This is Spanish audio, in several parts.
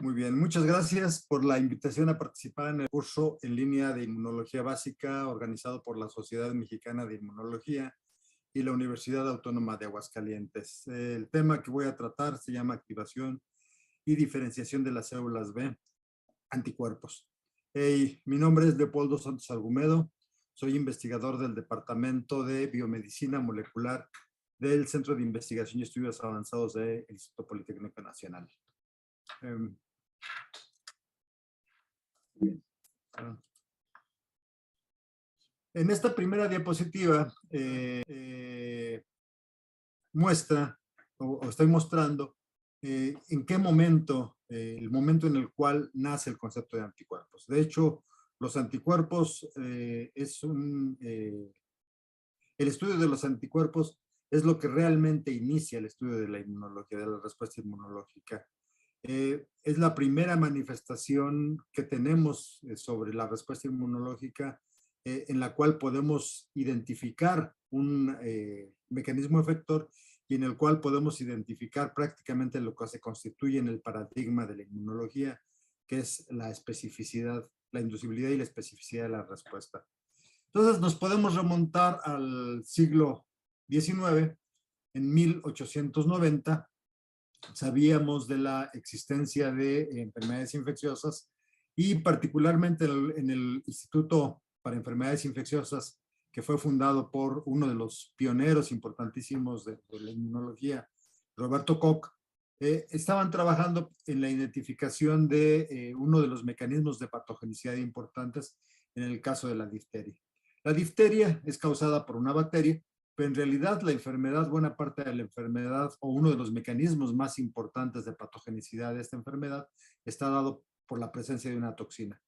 Muy bien, muchas gracias por la invitación a participar en el curso en línea de Inmunología Básica organizado por la Sociedad Mexicana de Inmunología y la Universidad Autónoma de Aguascalientes. El tema que voy a tratar se llama activación y diferenciación de las células B, anticuerpos. Mi nombre es Leopoldo Santos Argumedo, soy investigador del Departamento de Biomedicina Molecular del Centro de Investigación y Estudios Avanzados del Instituto Politécnico Nacional. En esta primera diapositiva muestra o estoy mostrando en qué momento, el momento en el cual nace el concepto de anticuerpos. De hecho, los anticuerpos el estudio de los anticuerpos es lo que realmente inicia el estudio de la inmunología, de la respuesta inmunológica. Es la primera manifestación que tenemos sobre la respuesta inmunológica en la cual podemos identificar un mecanismo efector y en el cual podemos identificar prácticamente lo que se constituye en el paradigma de la inmunología, que es la especificidad, la inducibilidad y la especificidad de la respuesta. Entonces nos podemos remontar al siglo XIX, en 1890, sabíamos de la existencia de enfermedades infecciosas y particularmente en el Instituto para Enfermedades Infecciosas, que fue fundado por uno de los pioneros importantísimos de la inmunología, Roberto Koch, estaban trabajando en la identificación de uno de los mecanismos de patogenicidad importantes en el caso de la difteria. La difteria es causada por una bacteria, pero en realidad la enfermedad, buena parte de la enfermedad o uno de los mecanismos más importantes de patogenicidad de esta enfermedad está dado por la presencia de una toxina,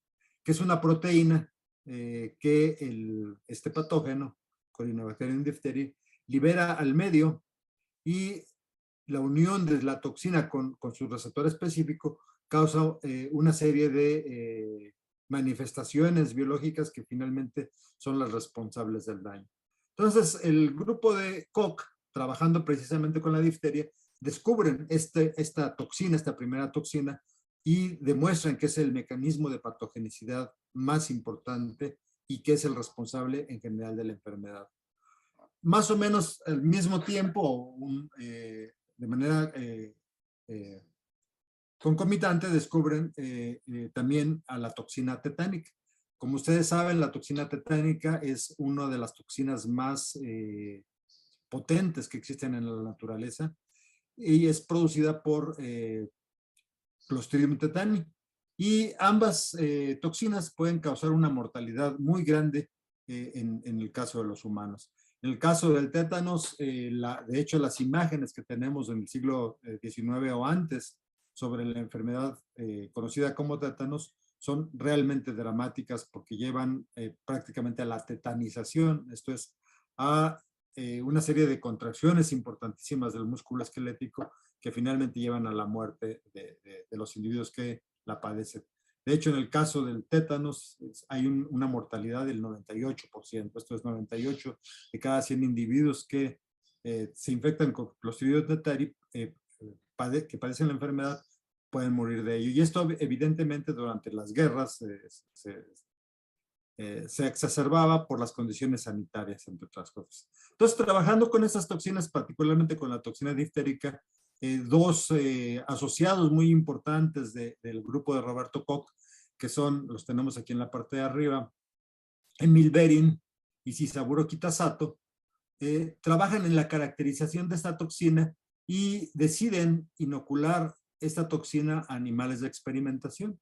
que es una proteína que este patógeno, Corynebacterium diphtheriae, libera al medio y la unión de la toxina con su receptor específico causa una serie de manifestaciones biológicas que finalmente son las responsables del daño. Entonces, el grupo de Koch, trabajando precisamente con la difteria, descubren esta toxina, esta primera toxina, y demuestran que es el mecanismo de patogenicidad más importante y que es el responsable en general de la enfermedad. Más o menos al mismo tiempo, de manera concomitante, descubren también a la toxina tetánica. Como ustedes saben, la toxina tetánica es una de las toxinas más potentes que existen en la naturaleza y es producida por Clostridium tetani. Y ambas toxinas pueden causar una mortalidad muy grande en el caso de los humanos. En el caso del tétanos, de hecho, las imágenes que tenemos en el siglo XIX o antes sobre la enfermedad conocida como tétanos son realmente dramáticas porque llevan prácticamente a la tetanización, esto es, a una serie de contracciones importantísimas del músculo esquelético que finalmente llevan a la muerte de los individuos que la padecen. De hecho, en el caso del tétanos hay una mortalidad del 98%, esto es 98 de cada 100 individuos que se infectan con Clostridium tetani, que padecen la enfermedad, pueden morir de ello. Y esto evidentemente durante las guerras se exacerbaba por las condiciones sanitarias, entre otras cosas. Entonces, trabajando con estas toxinas, particularmente con la toxina diftérica, dos asociados muy importantes del grupo de Roberto Koch, que los tenemos aquí en la parte de arriba, Emil Behring y Shisaburo Kitasato, trabajan en la caracterización de esta toxina y deciden inocular esta toxina a animales de experimentación.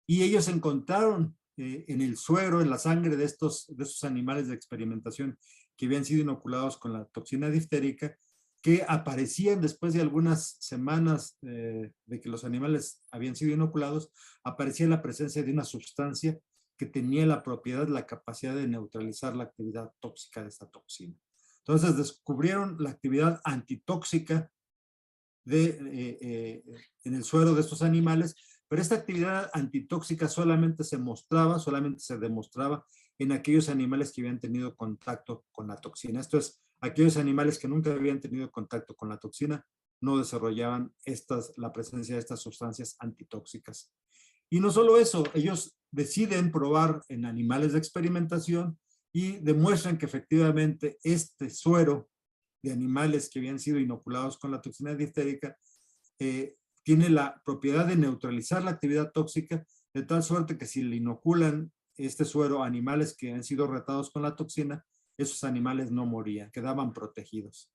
Y ellos encontraron en el suero, en la sangre de esos animales de experimentación que habían sido inoculados con la toxina diftérica, que aparecían después de algunas semanas de que los animales habían sido inoculados, aparecía la presencia de una sustancia que tenía la propiedad, la capacidad de neutralizar la actividad tóxica de esta toxina. Entonces descubrieron la actividad antitóxica en el suero de estos animales, pero esta actividad antitóxica solamente se demostraba en aquellos animales que habían tenido contacto con la toxina. Esto es, aquellos animales que nunca habían tenido contacto con la toxina no desarrollaban la presencia de estas sustancias antitóxicas. Y no solo eso, ellos deciden probar en animales de experimentación y demuestran que efectivamente este suero de animales que habían sido inoculados con la toxina diftérica tiene la propiedad de neutralizar la actividad tóxica, de tal suerte que si le inoculan este suero a animales que han sido retados con la toxina, esos animales no morían, quedaban protegidos.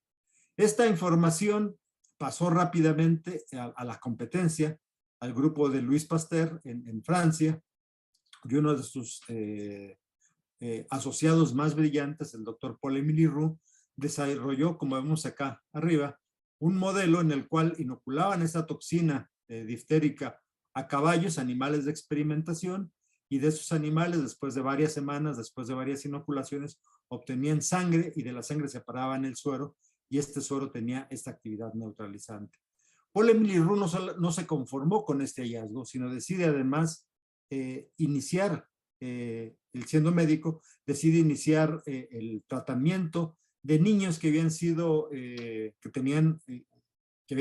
Esta información pasó rápidamente a la competencia, al grupo de Louis Pasteur en Francia, y uno de sus asociados más brillantes, el doctor Paul-Émile Roux, desarrolló, como vemos acá arriba, un modelo en el cual inoculaban esta toxina diftérica a caballos, animales de experimentación, y de esos animales, después de varias semanas, después de varias inoculaciones, obtenían sangre y de la sangre separaban el suero, y este suero tenía esta actividad neutralizante. Paul-Émile Roux no se conformó con este hallazgo, sino decide además iniciar, él siendo médico, decide iniciar el tratamiento de niños que habían sido, que habían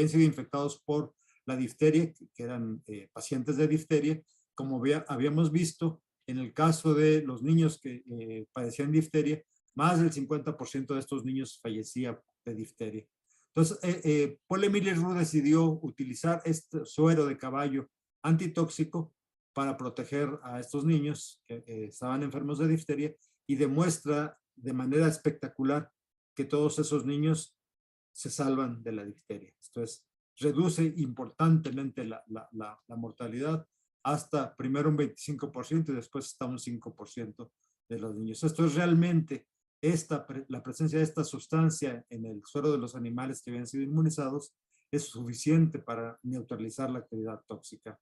sido infectados por la difteria, que eran pacientes de difteria. Como habíamos visto, en el caso de los niños que padecían difteria, más del 50% de estos niños fallecía de difteria. Entonces, Paul-Émile Roux decidió utilizar este suero de caballo antitóxico para proteger a estos niños que estaban enfermos de difteria, y demuestra de manera espectacular que todos esos niños se salvan de la difteria. Entonces, reduce importantemente la mortalidad hasta primero un 25% y después hasta un 5% de los niños. Esto es realmente la presencia de esta sustancia en el suero de los animales que habían sido inmunizados es suficiente para neutralizar la actividad tóxica.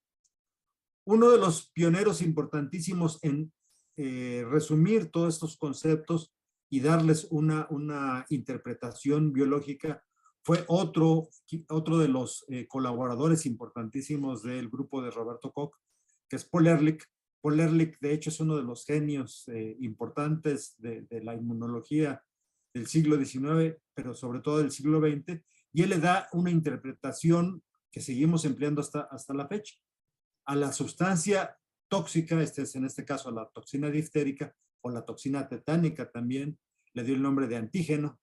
Uno de los pioneros importantísimos en resumir todos estos conceptos y darles una interpretación biológica fue otro de los colaboradores importantísimos del grupo de Roberto Koch, que es Paul Ehrlich. Paul Ehrlich, de hecho, es uno de los genios importantes de la inmunología del siglo XIX, pero sobre todo del siglo XX, y él le da una interpretación que seguimos empleando hasta la fecha. A la sustancia tóxica, en este caso a la toxina diftérica o la toxina tetánica también, le dio el nombre de antígeno,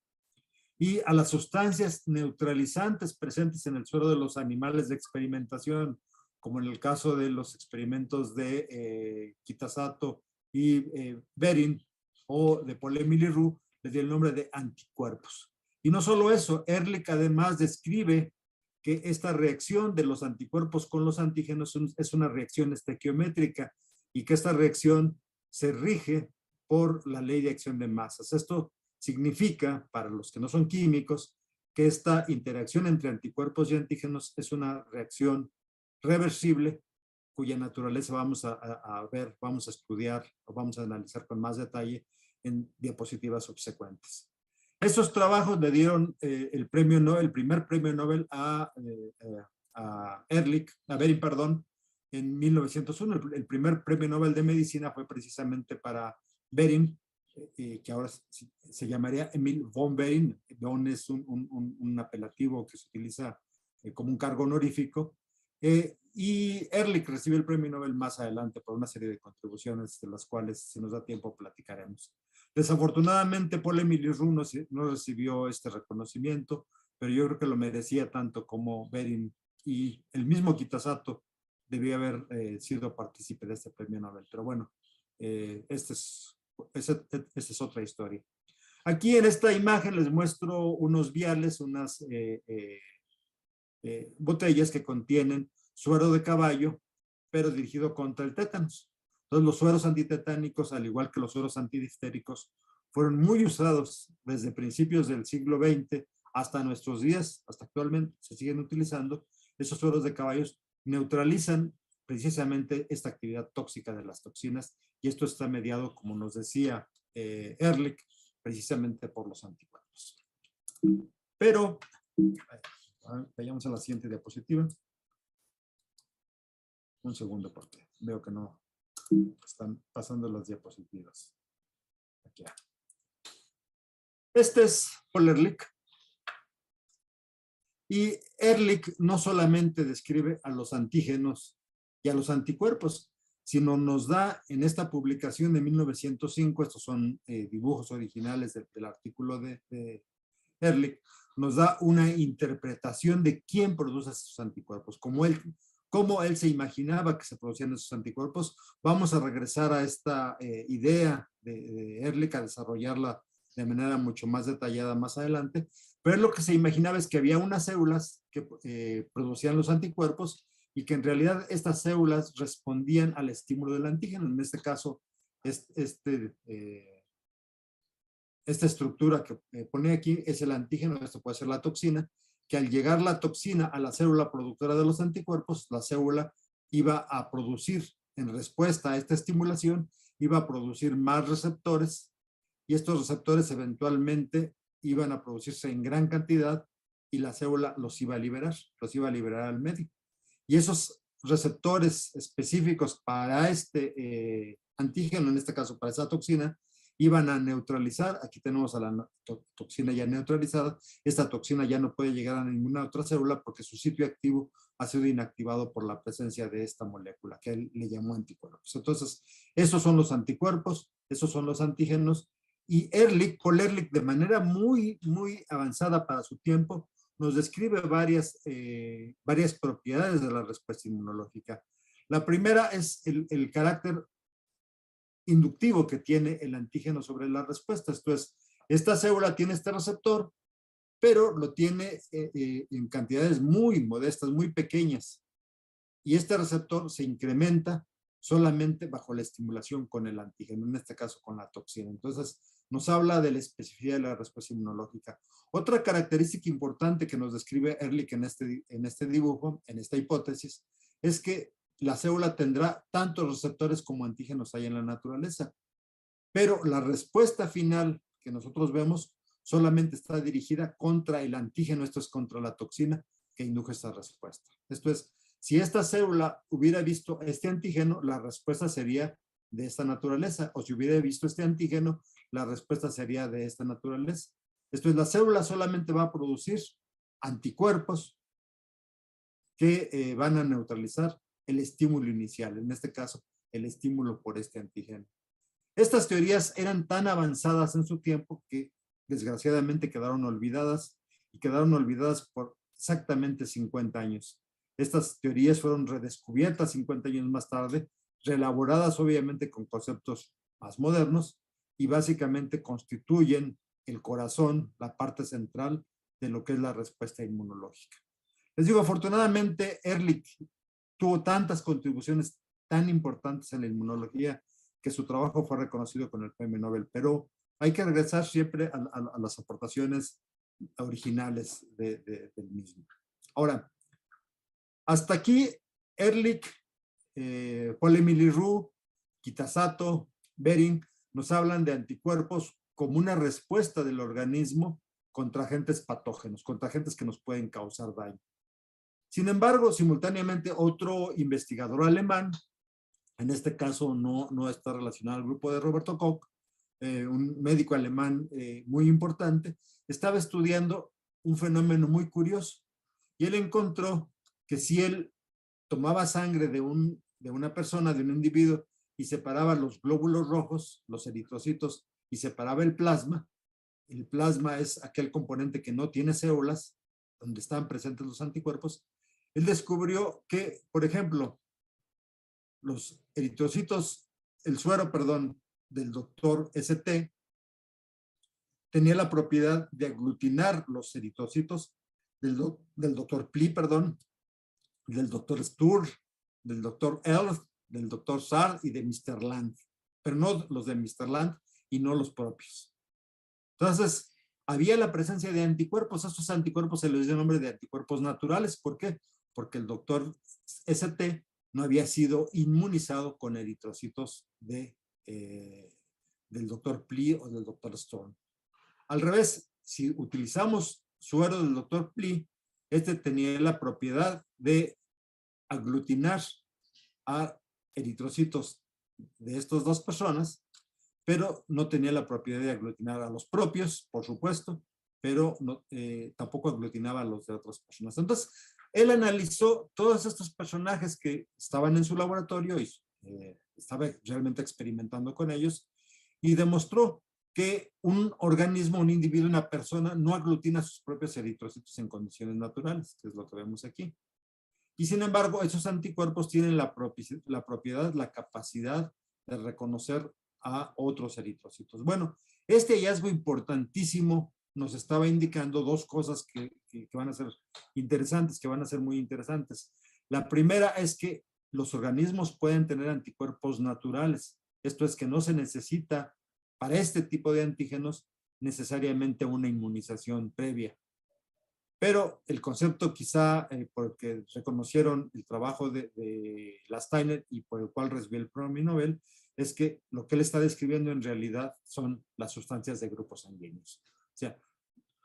y a las sustancias neutralizantes presentes en el suero de los animales de experimentación, como en el caso de los experimentos de Kitasato y Behring, o de Paul-Émile Roux, le dio el nombre de anticuerpos. Y no solo eso, Ehrlich además describe que esta reacción de los anticuerpos con los antígenos es una reacción estequiométrica, y que esta reacción se rige por la ley de acción de masas. Esto significa, para los que no son químicos, que esta interacción entre anticuerpos y antígenos es una reacción reversible, cuya naturaleza vamos a ver, vamos a estudiar o vamos a analizar con más detalle en diapositivas subsecuentes. Estos trabajos le dieron el primer premio Nobel a Behring, perdón, en 1901. El primer premio Nobel de medicina fue precisamente para Behring, que ahora se llamaría Emil von Behring. Von es un apelativo que se utiliza como un cargo honorífico. Y Ehrlich recibió el premio Nobel más adelante por una serie de contribuciones de las cuales, si nos da tiempo, platicaremos. Desafortunadamente, Paul-Émile Roux no recibió este reconocimiento, pero yo creo que lo merecía tanto como Behring, y el mismo Kitasato debía haber sido partícipe de este premio Nobel. Pero bueno, esta es otra historia. Aquí en esta imagen les muestro unos viales, unas botellas que contienen suero de caballo, pero dirigido contra el tétanos. Entonces, los sueros antitetánicos, al igual que los sueros antidiftéricos, fueron muy usados desde principios del siglo XX hasta nuestros días, hasta actualmente se siguen utilizando. Esos sueros de caballos neutralizan precisamente esta actividad tóxica de las toxinas, y esto está mediado, como nos decía Ehrlich, precisamente por los anticuerpos. Pero, vayamos a la siguiente diapositiva. Un segundo, porque veo que no están pasando las diapositivas. Aquí. Este es Paul Ehrlich. Y Ehrlich no solamente describe a los antígenos y a los anticuerpos, sino nos da en esta publicación de 1905, estos son dibujos originales del artículo de Ehrlich, nos da una interpretación de quién produce esos anticuerpos, cómo él se imaginaba que se producían esos anticuerpos. Vamos a regresar a esta idea de Ehrlich, a desarrollarla de manera mucho más detallada más adelante, pero lo que se imaginaba es que había unas células que producían los anticuerpos y que en realidad estas células respondían al estímulo del antígeno. En este caso, esta estructura que pone aquí es el antígeno, esto puede ser la toxina, que al llegar la toxina a la célula productora de los anticuerpos, la célula iba a producir, en respuesta a esta estimulación, iba a producir más receptores y estos receptores eventualmente iban a producirse en gran cantidad y la célula los iba a liberar al medio. Y esos receptores específicos para este antígeno, en este caso para esa toxina, iban a neutralizar, aquí tenemos a la toxina ya neutralizada, esta toxina ya no puede llegar a ninguna otra célula porque su sitio activo ha sido inactivado por la presencia de esta molécula que él le llamó anticuerpos. Entonces, esos son los anticuerpos, esos son los antígenos, y Paul Ehrlich, de manera muy, muy avanzada para su tiempo, nos describe varias propiedades de la respuesta inmunológica. La primera es el carácter inductivo que tiene el antígeno sobre la respuesta. Esto es, esta célula tiene este receptor, pero lo tiene en cantidades muy modestas, muy pequeñas. Y este receptor se incrementa solamente bajo la estimulación con el antígeno, en este caso con la toxina. Entonces, nos habla de la especificidad de la respuesta inmunológica. Otra característica importante que nos describe Ehrlich en este dibujo, en esta hipótesis, es que la célula tendrá tantos receptores como antígenos hay en la naturaleza, pero la respuesta final que nosotros vemos solamente está dirigida contra el antígeno, esto es contra la toxina que induce esta respuesta. Esto es, si esta célula hubiera visto este antígeno, la respuesta sería de esta naturaleza, o si hubiera visto este antígeno, la respuesta sería de esta naturaleza. Esto es, la célula solamente va a producir anticuerpos que van a neutralizar el estímulo inicial, en este caso, el estímulo por este antígeno. Estas teorías eran tan avanzadas en su tiempo que desgraciadamente quedaron olvidadas y quedaron olvidadas por exactamente 50 años. Estas teorías fueron redescubiertas 50 años más tarde, reelaboradas obviamente con conceptos más modernos y básicamente constituyen el corazón, la parte central de lo que es la respuesta inmunológica. Les digo, afortunadamente, Ehrlich tuvo tantas contribuciones tan importantes en la inmunología que su trabajo fue reconocido con el premio Nobel, pero hay que regresar siempre a las aportaciones originales del mismo. Ahora, hasta aquí Ehrlich, Paul-Émile Roux, Kitasato, Behring nos hablan de anticuerpos como una respuesta del organismo contra agentes patógenos, contra agentes que nos pueden causar daño. Sin embargo, simultáneamente otro investigador alemán, en este caso no está relacionado al grupo de Roberto Koch, un médico alemán muy importante, estaba estudiando un fenómeno muy curioso y él encontró que si él tomaba sangre de una persona, de un individuo, y separaba los glóbulos rojos, los eritrocitos, y separaba el plasma es aquel componente que no tiene células, donde están presentes los anticuerpos, él descubrió que, por ejemplo, los eritrocitos, el suero, perdón, del doctor ST, tenía la propiedad de aglutinar los eritrocitos del doctor Pli, perdón, del doctor Sturr, del doctor Elf, del doctor Sard y de Mr. Land, pero no los de Mr. Land y no los propios. Entonces, había la presencia de anticuerpos. A estos anticuerpos se les dio el nombre de anticuerpos naturales. ¿Por qué? Porque el doctor ST no había sido inmunizado con eritrocitos del doctor Pli o del doctor Storm. Al revés, si utilizamos suero del doctor Pli, este tenía la propiedad de aglutinar a eritrocitos de estas dos personas, pero no tenía la propiedad de aglutinar a los propios, por supuesto, pero no, tampoco aglutinaba a los de otras personas. Entonces, él analizó todos estos personajes que estaban en su laboratorio y estaba realmente experimentando con ellos y demostró que un organismo, un individuo, una persona no aglutina sus propios eritrocitos en condiciones naturales, que es lo que vemos aquí. Y sin embargo, esos anticuerpos tienen la propiedad, la capacidad de reconocer a otros eritrocitos. Bueno, este hallazgo importantísimo nos estaba indicando dos cosas que van a ser interesantes, que van a ser muy interesantes. La primera es que los organismos pueden tener anticuerpos naturales. Esto es que no se necesita para este tipo de antígenos necesariamente una inmunización previa. Pero el concepto quizá porque reconocieron el trabajo de Lasteiner y por el cual recibió el premio Nobel, es que lo que él está describiendo en realidad son las sustancias de grupos sanguíneos. O sea,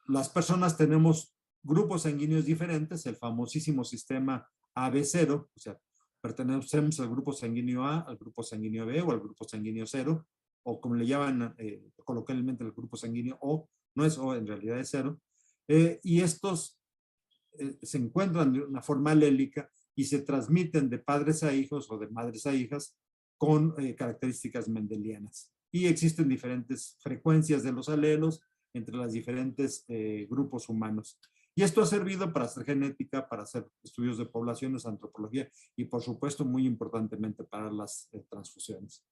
las personas tenemos grupos sanguíneos diferentes, el famosísimo sistema AB0, o sea, pertenecemos al grupo sanguíneo A, al grupo sanguíneo B o al grupo sanguíneo 0, o como le llaman coloquialmente el grupo sanguíneo O, no es O, en realidad es 0. Y estos se encuentran de una forma alélica y se transmiten de padres a hijos o de madres a hijas con características mendelianas. Y existen diferentes frecuencias de los alelos entre los diferentes grupos humanos. Y esto ha servido para hacer genética, para hacer estudios de poblaciones, antropología y por supuesto muy importantemente para las transfusiones.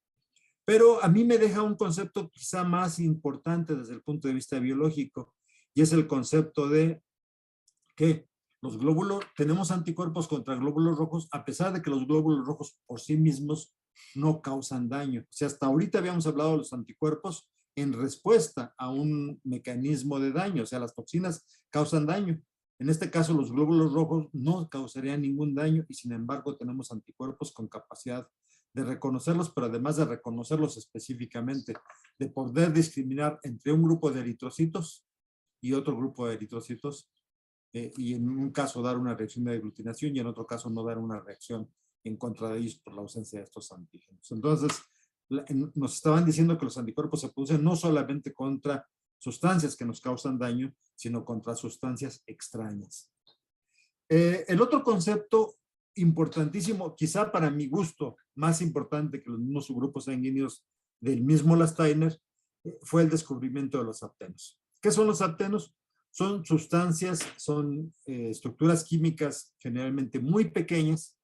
Pero a mí me deja un concepto quizá más importante desde el punto de vista biológico y es el concepto de que los glóbulos, tenemos anticuerpos contra glóbulos rojos, a pesar de que los glóbulos rojos por sí mismos no causan daño. O sea, hasta ahorita habíamos hablado de los anticuerpos en respuesta a un mecanismo de daño, o sea, las toxinas causan daño. En este caso, los glóbulos rojos no causarían ningún daño y sin embargo tenemos anticuerpos con capacidad de reconocerlos, pero además de reconocerlos específicamente, de poder discriminar entre un grupo de eritrocitos y otro grupo de eritrocitos, y en un caso dar una reacción de aglutinación y en otro caso no dar una reacción en contra de ellos por la ausencia de estos antígenos. Entonces, nos estaban diciendo que los anticuerpos se producen no solamente contra sustancias que nos causan daño, sino contra sustancias extrañas. El otro concepto importantísimo, quizá para mi gusto, más importante que los mismos subgrupos sanguíneos del mismo Lasteiner, fue el descubrimiento de los aptenos. ¿Qué son los aptenos? Son sustancias, son estructuras químicas generalmente muy pequeñas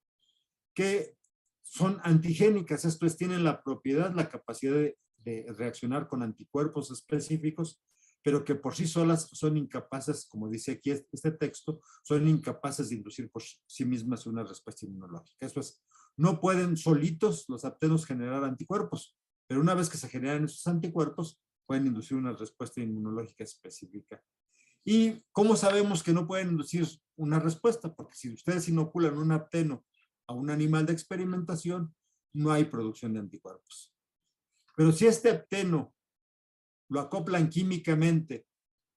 que son antigénicas, esto es, tienen la propiedad, la capacidad de reaccionar con anticuerpos específicos, pero que por sí solas son incapaces, como dice aquí este texto, son incapaces de inducir por sí mismas una respuesta inmunológica. Eso es, no pueden solitos los aptenos generar anticuerpos, pero una vez que se generan esos anticuerpos, pueden inducir una respuesta inmunológica específica. ¿Y cómo sabemos que no pueden inducir una respuesta? Porque si ustedes inoculan un apteno a un animal de experimentación, no hay producción de anticuerpos. Pero si este apteno lo acoplan químicamente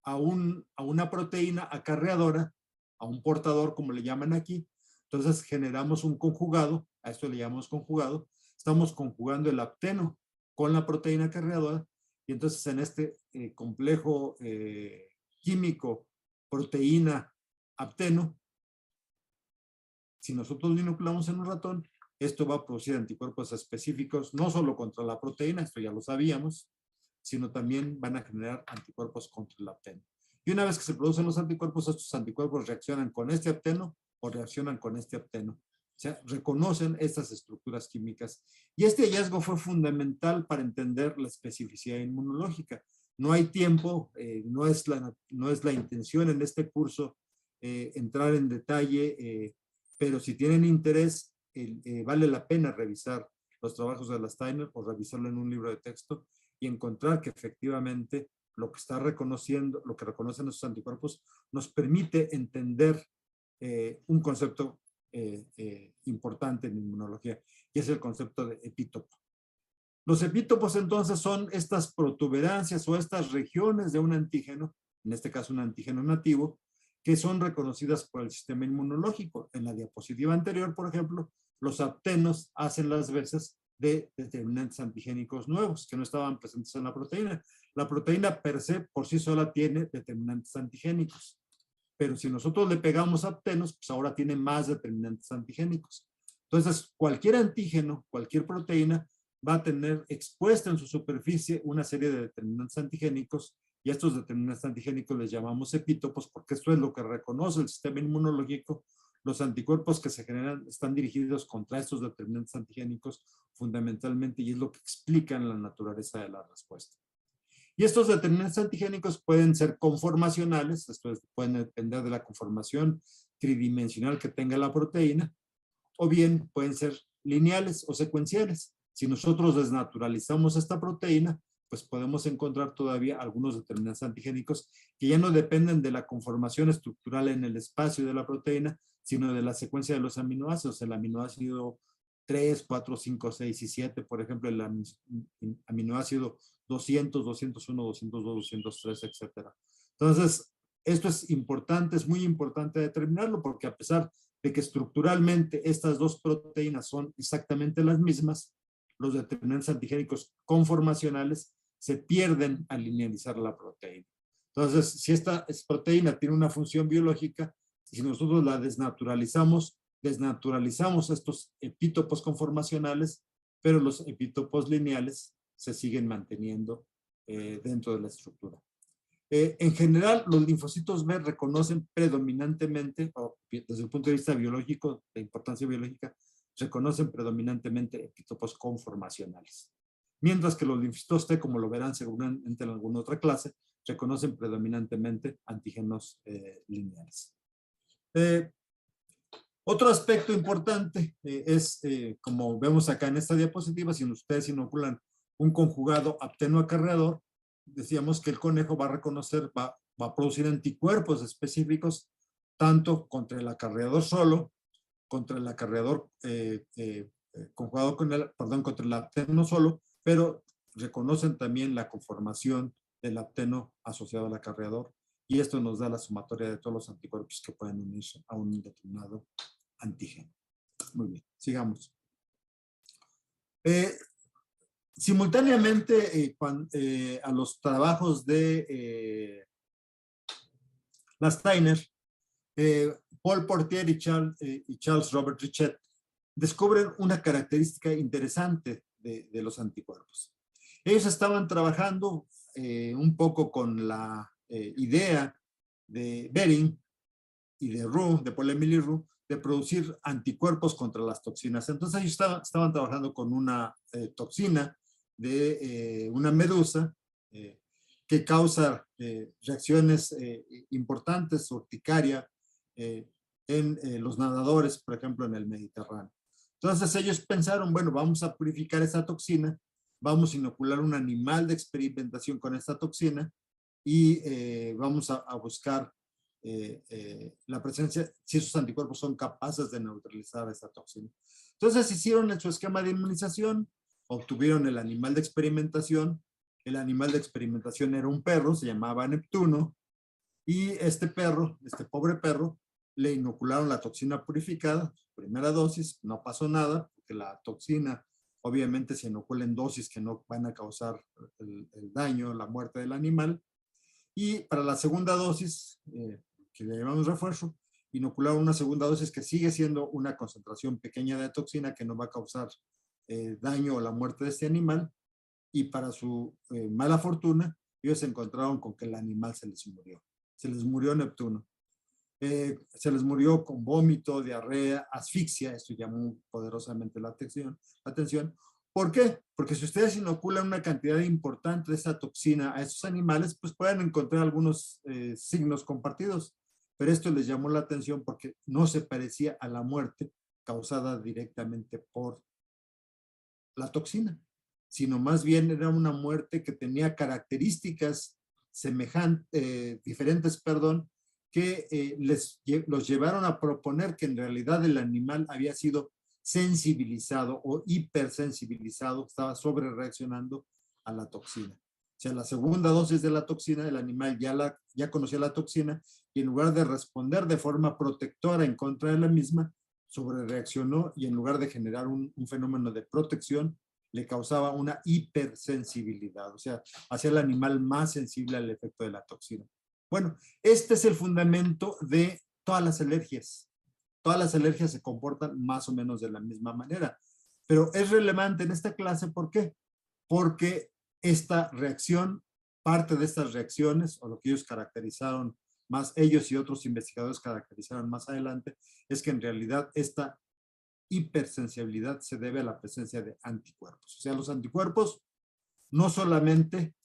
a una proteína acarreadora, a un portador, como le llaman aquí, entonces generamos un conjugado, a esto le llamamos conjugado, estamos conjugando el apteno con la proteína acarreadora, y entonces en este complejo químico, proteína, apteno, si nosotros lo inoculamos en un ratón, esto va a producir anticuerpos específicos, no solo contra la proteína, esto ya lo sabíamos, sino también van a generar anticuerpos contra el apteno. Y una vez que se producen los anticuerpos, estos anticuerpos reaccionan con este apteno o reaccionan con este apteno. O sea, reconocen estas estructuras químicas. Y este hallazgo fue fundamental para entender la especificidad inmunológica. No hay tiempo, no es la intención en este curso entrar en detalle, pero si tienen interés, vale la pena revisar los trabajos de Lasteiner o revisarlo en un libro de texto y encontrar que efectivamente lo que está reconociendo, lo que reconocen esos anticuerpos, nos permite entender un concepto importante en inmunología, y es el concepto de epítopo. Los epítopos entonces son estas protuberancias o estas regiones de un antígeno, en este caso un antígeno nativo, que son reconocidas por el sistema inmunológico. En la diapositiva anterior, por ejemplo, los aptenos hacen las veces de determinantes antigénicos nuevos que no estaban presentes en la proteína. La proteína per se, por sí sola, tiene determinantes antigénicos. Pero si nosotros le pegamos aptenos, pues ahora tiene más determinantes antigénicos. Entonces, cualquier antígeno, cualquier proteína, va a tener expuesta en su superficie una serie de determinantes antigénicos, y a estos determinantes antigénicos les llamamos epítopos, porque esto es lo que reconoce el sistema inmunológico. Los anticuerpos que se generan están dirigidos contra estos determinantes antigénicos fundamentalmente, y es lo que explican la naturaleza de la respuesta. Y estos determinantes antigénicos pueden ser conformacionales, esto es, pueden depender de la conformación tridimensional que tenga la proteína, o bien pueden ser lineales o secuenciales. Si nosotros desnaturalizamos esta proteína, pues podemos encontrar todavía algunos determinantes antigénicos que ya no dependen de la conformación estructural en el espacio de la proteína, sino de la secuencia de los aminoácidos. El aminoácido 3, 4, 5, 6 y 7, por ejemplo, el aminoácido 200, 201, 202, 203, etc. Entonces, esto es importante, es muy importante determinarlo, porque a pesar de que estructuralmente estas dos proteínas son exactamente las mismas, los determinantes antigénicos conformacionales se pierden al linealizar la proteína. Entonces, si esta proteína tiene una función biológica, si nosotros la desnaturalizamos estos epítopos conformacionales, pero los epítopos lineales se siguen manteniendo dentro de la estructura. En general, los linfocitos B reconocen predominantemente, o desde el punto de vista biológico, de importancia biológica, reconocen predominantemente epítopos conformacionales. Mientras que los linfocitos T, como lo verán seguramente en alguna otra clase, reconocen predominantemente antígenos lineales. Otro aspecto importante es, como vemos acá en esta diapositiva, si ustedes inoculan un conjugado apteno-acarreador, decíamos que el conejo va a reconocer, va a producir anticuerpos específicos tanto contra el acarreador solo, contra el acarreador conjugado con el, perdón, contra el apteno solo, pero reconocen también la conformación del apteno asociado al acarreador, y esto nos da la sumatoria de todos los anticuerpos que pueden unirse a un determinado antígeno. Muy bien, sigamos. Simultáneamente a los trabajos de Lasteiner, Paul Portier y Charles Robert Richet descubren una característica interesante de los anticuerpos. Ellos estaban trabajando un poco con la idea de Behring y de Roux, de Paul-Émile Roux, de producir anticuerpos contra las toxinas. Entonces ellos estaban trabajando con una toxina de una medusa que causa reacciones importantes, urticaria, en los nadadores, por ejemplo, en el Mediterráneo. Entonces ellos pensaron, bueno, vamos a purificar esa toxina, vamos a inocular un animal de experimentación con esta toxina y vamos a buscar la presencia, si esos anticuerpos son capaces de neutralizar esa toxina. Entonces hicieron en su esquema de inmunización, obtuvieron el animal de experimentación. El animal de experimentación era un perro, se llamaba Neptuno, y este perro, este pobre perro, le inocularon la toxina purificada, primera dosis, no pasó nada, porque la toxina obviamente se inocula en dosis que no van a causar el daño, la muerte del animal. Y para la segunda dosis, que le llamamos refuerzo, inocularon una segunda dosis que sigue siendo una concentración pequeña de toxina que no va a causar daño o la muerte de este animal, y para su mala fortuna, ellos se encontraron con que el animal se les murió Neptuno. Se les murió con vómito, diarrea, asfixia. Esto llamó poderosamente la atención. ¿Por qué? Porque si ustedes inoculan una cantidad importante de esa toxina a esos animales, pues pueden encontrar algunos signos compartidos, pero esto les llamó la atención porque no se parecía a la muerte causada directamente por la toxina, sino más bien era una muerte que tenía características diferentes, que los llevaron a proponer que en realidad el animal había sido sensibilizado o hipersensibilizado, estaba sobre reaccionando a la toxina. O sea, la segunda dosis de la toxina, el animal ya conocía la toxina, y en lugar de responder de forma protectora en contra de la misma, sobre reaccionó, y en lugar de generar un fenómeno de protección, le causaba una hipersensibilidad, o sea, hacía al animal más sensible al efecto de la toxina. Bueno, este es el fundamento de todas las alergias. Todas las alergias se comportan más o menos de la misma manera, pero es relevante en esta clase, ¿por qué? Porque esta reacción, parte de estas reacciones, o lo que ellos caracterizaron más, ellos y otros investigadores caracterizaron más adelante, es que en realidad esta hipersensibilidad se debe a la presencia de anticuerpos. O sea, los anticuerpos no solamente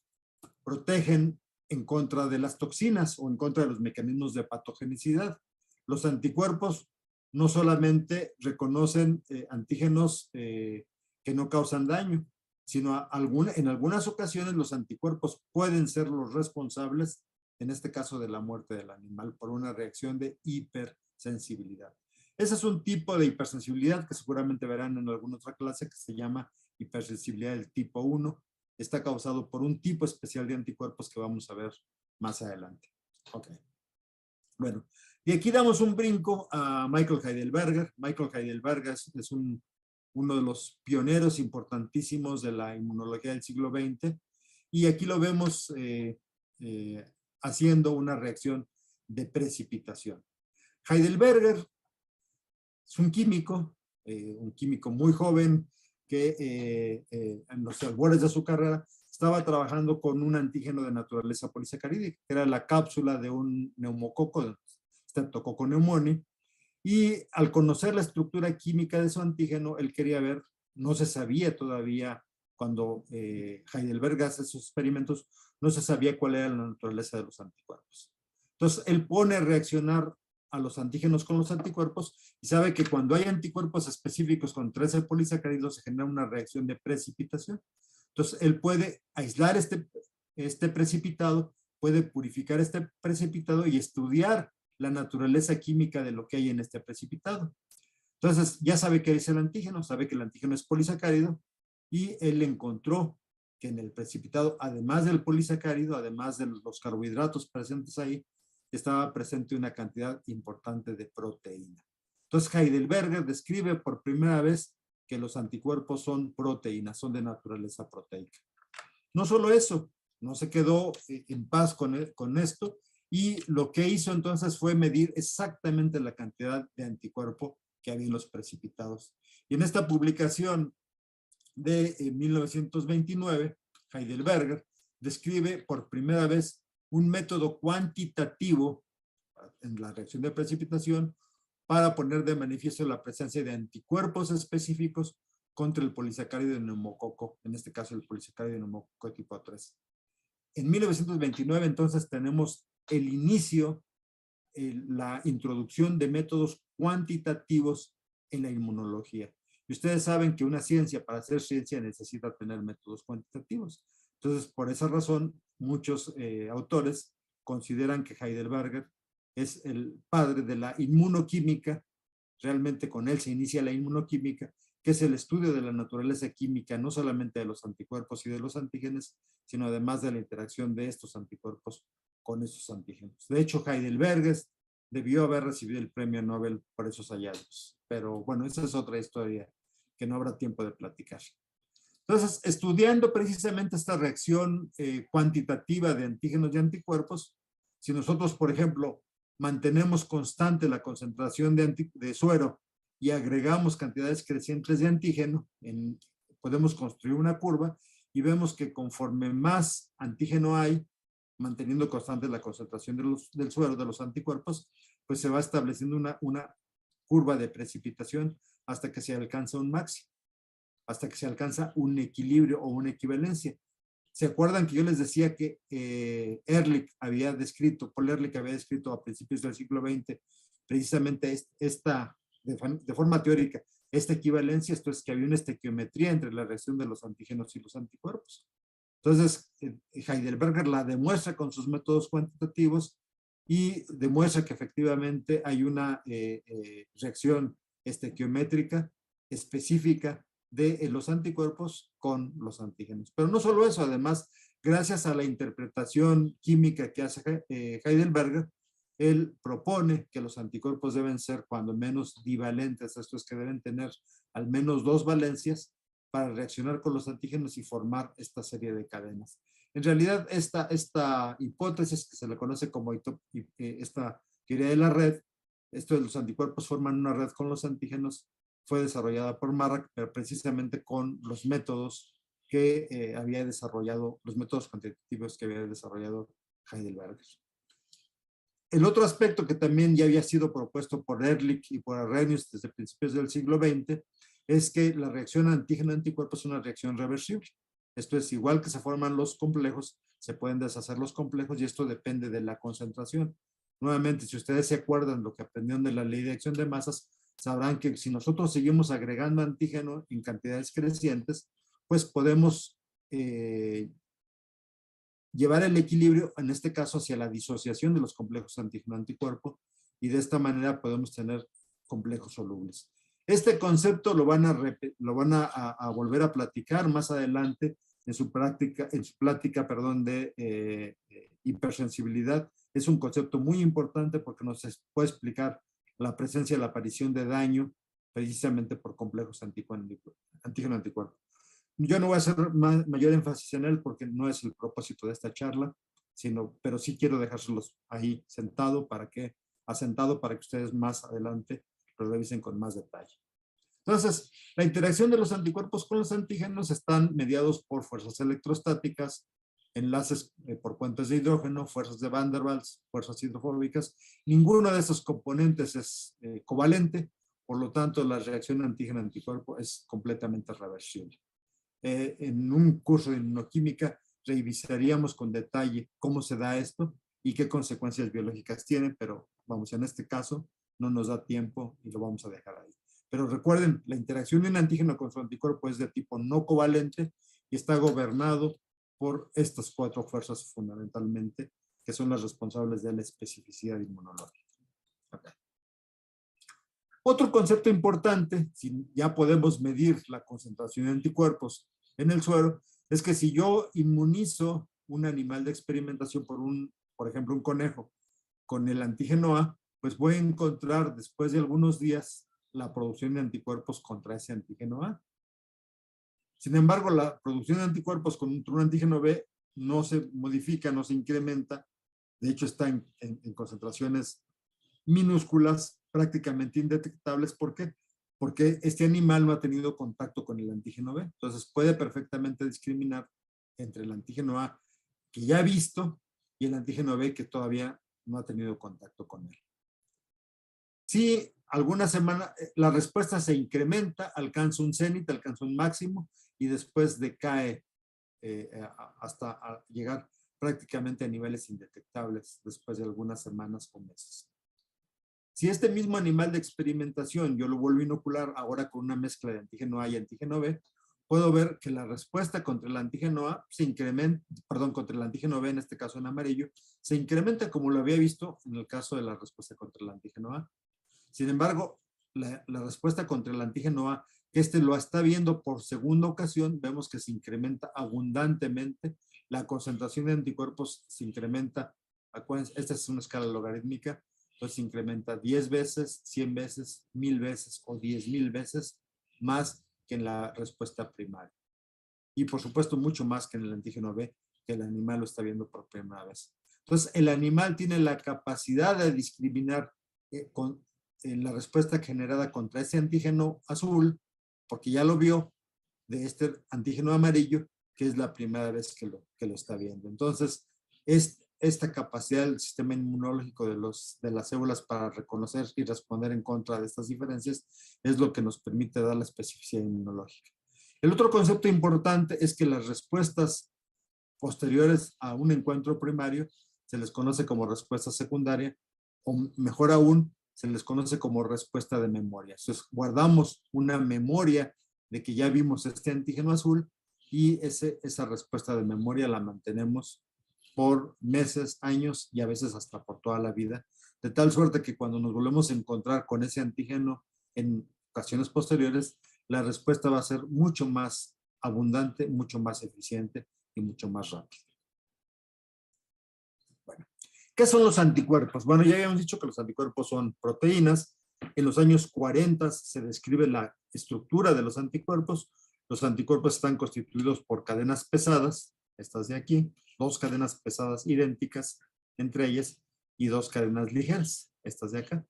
protegen en contra de las toxinas o en contra de los mecanismos de patogenicidad. Los anticuerpos no solamente reconocen antígenos que no causan daño, sino en algunas ocasiones los anticuerpos pueden ser los responsables, en este caso de la muerte del animal, por una reacción de hipersensibilidad. Ese es un tipo de hipersensibilidad que seguramente verán en alguna otra clase que se llama hipersensibilidad del tipo 1. Está causado por un tipo especial de anticuerpos que vamos a ver más adelante. Ok. Bueno, y aquí damos un brinco a Michael Heidelberger. Michael Heidelberger es uno de los pioneros importantísimos de la inmunología del siglo XX. Y aquí lo vemos haciendo una reacción de precipitación. Heidelberger es un químico muy joven que en los albores de su carrera estaba trabajando con un antígeno de naturaleza polisacarídica, que era la cápsula de un neumococo, Streptococcus pneumoniae, y al conocer la estructura química de su antígeno, él quería ver, no se sabía todavía, cuando Heidelberg hace sus experimentos, no se sabía cuál era la naturaleza de los anticuerpos. Entonces, él pone a reaccionar a los antígenos con los anticuerpos y sabe que cuando hay anticuerpos específicos contra ese polisacárido se genera una reacción de precipitación. Entonces, él puede aislar este precipitado, puede purificar este precipitado y estudiar la naturaleza química de lo que hay en este precipitado. Entonces, ya sabe qué es el antígeno, sabe que el antígeno es polisacárido y él encontró que en el precipitado, además del polisacárido, además de los carbohidratos presentes ahí, estaba presente una cantidad importante de proteína. Entonces, Heidelberger describe por primera vez que los anticuerpos son proteínas, son de naturaleza proteica. No solo eso, no se quedó en paz con esto, y lo que hizo entonces fue medir exactamente la cantidad de anticuerpo que había en los precipitados. Y en esta publicación de 1929, Heidelberger describe por primera vez un método cuantitativo en la reacción de precipitación para poner de manifiesto la presencia de anticuerpos específicos contra el polisacárido de neumococo, en este caso el polisacárido de neumococo tipo 3. En 1929 entonces tenemos el inicio, la introducción de métodos cuantitativos en la inmunología. Y ustedes saben que una ciencia, para hacer ciencia, necesita tener métodos cuantitativos. Entonces, por esa razón, muchos autores consideran que Heidelberger es el padre de la inmunoquímica. Realmente con él se inicia la inmunoquímica, que es el estudio de la naturaleza química, no solamente de los anticuerpos y de los antígenos, sino además de la interacción de estos anticuerpos con estos antígenos. De hecho, Heidelberger debió haber recibido el premio Nobel por esos hallazgos. Pero bueno, esa es otra historia que no habrá tiempo de platicar. Entonces, estudiando precisamente esta reacción cuantitativa de antígenos y anticuerpos, si nosotros, por ejemplo, mantenemos constante la concentración de suero y agregamos cantidades crecientes de antígeno, podemos construir una curva y vemos que conforme más antígeno hay, manteniendo constante la concentración del suero, de los anticuerpos, pues se va estableciendo una curva de precipitación hasta que se alcanza un máximo, hasta que se alcanza un equilibrio o una equivalencia. ¿Se acuerdan que yo les decía que Paul Ehrlich había descrito a principios del siglo XX precisamente de forma teórica, esta equivalencia? Esto es que había una estequiometría entre la reacción de los antígenos y los anticuerpos. Entonces, Heidelberger la demuestra con sus métodos cuantitativos y demuestra que efectivamente hay una reacción estequiométrica específica de los anticuerpos con los antígenos. Pero no solo eso, además, gracias a la interpretación química que hace Heidelberger, él propone que los anticuerpos deben ser cuando menos divalentes, esto es que deben tener al menos dos valencias, para reaccionar con los antígenos y formar esta serie de cadenas. En realidad, esta hipótesis, que se le conoce como esta teoría de la red, esto de los anticuerpos forman una red con los antígenos, fue desarrollada por Marrak, pero precisamente con los métodos que había desarrollado, los métodos cuantitativos que había desarrollado Heidelberg. El otro aspecto que también ya había sido propuesto por Ehrlich y por Arrhenius desde principios del siglo XX es que la reacción antígeno-anticuerpo es una reacción reversible. Esto es, igual que se forman los complejos, se pueden deshacer los complejos y esto depende de la concentración. Nuevamente, si ustedes se acuerdan lo que aprendieron de la ley de acción de masas, sabrán que si nosotros seguimos agregando antígeno en cantidades crecientes, pues podemos llevar el equilibrio, en este caso, hacia la disociación de los complejos antígeno-anticuerpo, y de esta manera podemos tener complejos solubles. Este concepto lo van a volver a platicar más adelante en su plática de hipersensibilidad. Es un concepto muy importante porque nos puede explicar la presencia y la aparición de daño precisamente por complejos antígeno-anticuerpo. Yo no voy a hacer mayor énfasis en él porque no es el propósito de esta charla, pero sí quiero dejárselos ahí asentado para que ustedes más adelante lo revisen con más detalle. Entonces, la interacción de los anticuerpos con los antígenos están mediados por fuerzas electrostáticas, enlaces por puentes de hidrógeno, fuerzas de Van der Waals, fuerzas hidrofóbicas. Ninguno de esos componentes es covalente, por lo tanto, la reacción antígeno-anticuerpo es completamente reversible. En un curso de inmunoquímica revisaríamos con detalle cómo se da esto y qué consecuencias biológicas tiene, pero vamos, en este caso no nos da tiempo y lo vamos a dejar ahí. Pero recuerden, la interacción de un antígeno con su anticuerpo es de tipo no covalente y está gobernado por estas 4 fuerzas fundamentalmente, que son las responsables de la especificidad inmunológica. Okay. Otro concepto importante, si ya podemos medir la concentración de anticuerpos en el suero, es que si yo inmunizo un animal de experimentación por ejemplo, un conejo, con el antígeno A, pues voy a encontrar después de algunos días la producción de anticuerpos contra ese antígeno A. Sin embargo, la producción de anticuerpos contra un antígeno B no se modifica, no se incrementa. De hecho, está en concentraciones minúsculas, prácticamente indetectables. ¿Por qué? Porque este animal no ha tenido contacto con el antígeno B. Entonces, puede perfectamente discriminar entre el antígeno A que ya ha visto y el antígeno B que todavía no ha tenido contacto con él. Si alguna semana la respuesta se incrementa, alcanza un cenit, alcanza un máximo y después decae hasta llegar prácticamente a niveles indetectables después de algunas semanas o meses. Si este mismo animal de experimentación yo lo vuelvo a inocular ahora con una mezcla de antígeno A y antígeno B, puedo ver que la respuesta contra el antígeno A se incrementa, contra el antígeno B, en este caso en amarillo, se incrementa como lo había visto en el caso de la respuesta contra el antígeno A. Sin embargo, la respuesta contra el antígeno A, que lo está viendo por segunda ocasión, vemos que se incrementa abundantemente, la concentración de anticuerpos se incrementa, acuérdense, esta es una escala logarítmica, entonces se incrementa 10 veces, 100 veces, 1000 veces o 10,000 veces más que en la respuesta primaria. Y por supuesto mucho más que en el antígeno B, que el animal lo está viendo por primera vez. Entonces el animal tiene la capacidad de discriminar en la respuesta generada contra ese antígeno azul, porque ya lo vio, de este antígeno amarillo, que es la primera vez que lo está viendo. Entonces, esta capacidad del sistema inmunológico de las células para reconocer y responder en contra de estas diferencias es lo que nos permite dar la especificidad inmunológica. El otro concepto importante es que las respuestas posteriores a un encuentro primario se les conoce como respuesta secundaria, o mejor aún, se les conoce como respuesta de memoria. Entonces, guardamos una memoria de que ya vimos este antígeno azul y esa respuesta de memoria la mantenemos por meses, años y a veces hasta por toda la vida, de tal suerte que cuando nos volvemos a encontrar con ese antígeno en ocasiones posteriores, la respuesta va a ser mucho más abundante, mucho más eficiente y mucho más rápida. Bueno, ¿qué son los anticuerpos? Bueno, ya habíamos dicho que los anticuerpos son proteínas. En los años 40 se describe la estructura de los anticuerpos. Los anticuerpos están constituidos por cadenas pesadas, estas de aquí, 2 cadenas pesadas idénticas entre ellas y 2 cadenas ligeras, estas de acá.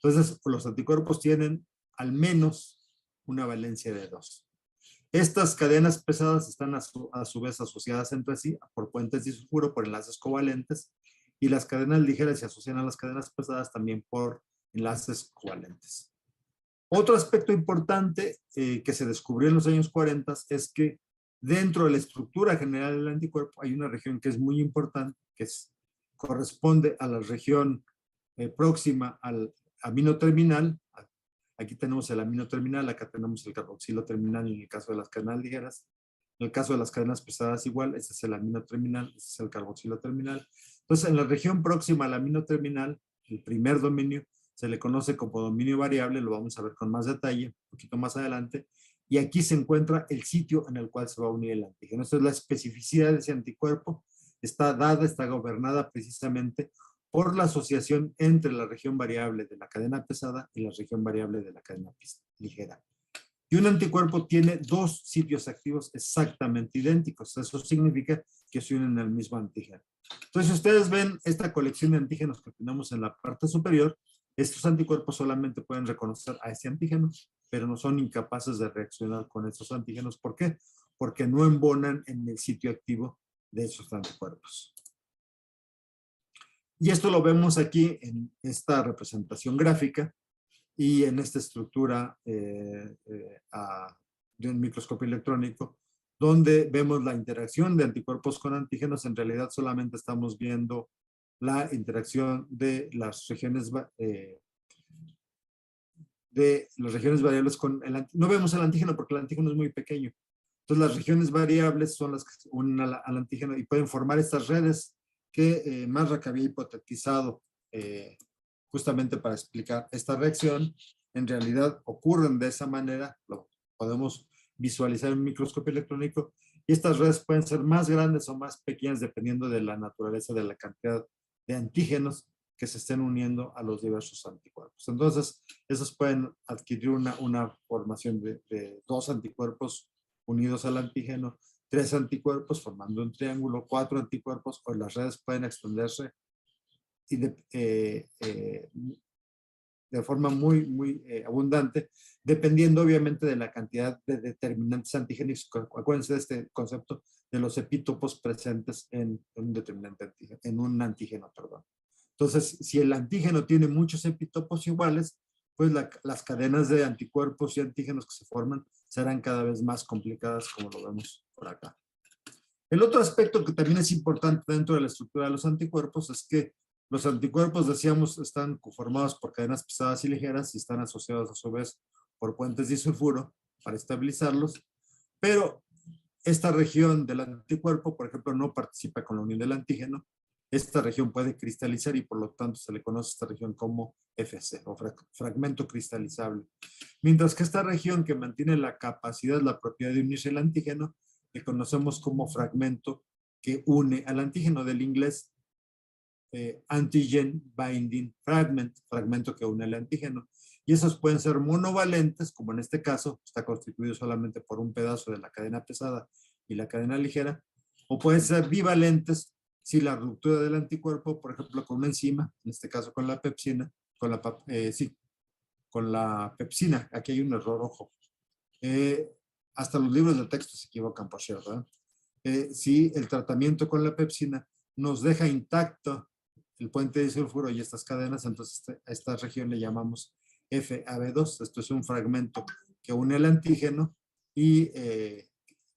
Entonces, los anticuerpos tienen al menos una valencia de 2. Estas cadenas pesadas están a su vez asociadas entre sí por puentes disulfuro, por enlaces covalentes, y las cadenas ligeras se asocian a las cadenas pesadas también por enlaces covalentes. Otro aspecto importante que se descubrió en los años 40 es que dentro de la estructura general del anticuerpo hay una región que es muy importante, que corresponde a la región próxima al amino terminal. Aquí tenemos el amino terminal, acá tenemos el carboxilo terminal en el caso de las cadenas ligeras. En el caso de las cadenas pesadas igual, este es el amino terminal, este es el carboxilo terminal. Entonces, en la región próxima al amino terminal, el primer dominio, se le conoce como dominio variable, lo vamos a ver con más detalle un poquito más adelante, y aquí se encuentra el sitio en el cual se va a unir el antígeno. Esta es la especificidad de ese anticuerpo, está dada, está gobernada precisamente por la asociación entre la región variable de la cadena pesada y la región variable de la cadena ligera. Y un anticuerpo tiene 2 sitios activos exactamente idénticos. Eso significa que se unen al mismo antígeno. Entonces, si ustedes ven esta colección de antígenos que tenemos en la parte superior, estos anticuerpos solamente pueden reconocer a ese antígeno, pero no son incapaces de reaccionar con estos antígenos. ¿Por qué? Porque no embonan en el sitio activo de esos anticuerpos. Y esto lo vemos aquí en esta representación gráfica y en esta estructura de un microscopio electrónico, donde vemos la interacción de anticuerpos con antígenos. En realidad solamente estamos viendo la interacción de las regiones variables con el antígeno. No vemos el antígeno porque el antígeno es muy pequeño. Entonces las regiones variables son las que se unen al antígeno y pueden formar estas redes que Marrak había hipotetizado justamente para explicar esta reacción. En realidad ocurren de esa manera, lo podemos visualizar en un microscopio electrónico, y estas redes pueden ser más grandes o más pequeñas dependiendo de la naturaleza de la cantidad de antígenos que se estén uniendo a los diversos anticuerpos. Entonces, esos pueden adquirir una formación de 2 anticuerpos unidos al antígeno, 3 anticuerpos formando un triángulo, 4 anticuerpos, o las redes pueden extenderse y de forma muy abundante, dependiendo obviamente de la cantidad de determinantes antígenos. Acuérdense de este concepto de los epítopos presentes en un determinante antígeno, en un antígeno, perdón. Entonces, si el antígeno tiene muchos epítopos iguales, pues las cadenas de anticuerpos y antígenos que se forman serán cada vez más complicadas, como lo vemos por acá. El otro aspecto que también es importante dentro de la estructura de los anticuerpos es que los anticuerpos, decíamos, están conformados por cadenas pesadas y ligeras y están asociados a su vez por puentes disulfuro para estabilizarlos, pero esta región del anticuerpo, por ejemplo, no participa con la unión del antígeno. Esta región puede cristalizar y por lo tanto se le conoce a esta región como FC o fragmento cristalizable. Mientras que esta región que mantiene la capacidad, la propiedad de unirse al antígeno, le conocemos como fragmento que une al antígeno, del inglés antigen binding fragment, fragmento que une al antígeno. Y esos pueden ser monovalentes, como en este caso, está constituido solamente por un pedazo de la cadena pesada y la cadena ligera, o pueden ser bivalentes si la ruptura del anticuerpo, por ejemplo, con una enzima, en este caso con la pepsina, con la pepsina, aquí hay un error, ojo. Hasta los libros de texto se equivocan, por cierto, ¿verdad? Si el tratamiento con la pepsina nos deja intacto el puente de disulfuro y estas cadenas, entonces a esta región le llamamos FAB2. Esto es un fragmento que une el antígeno y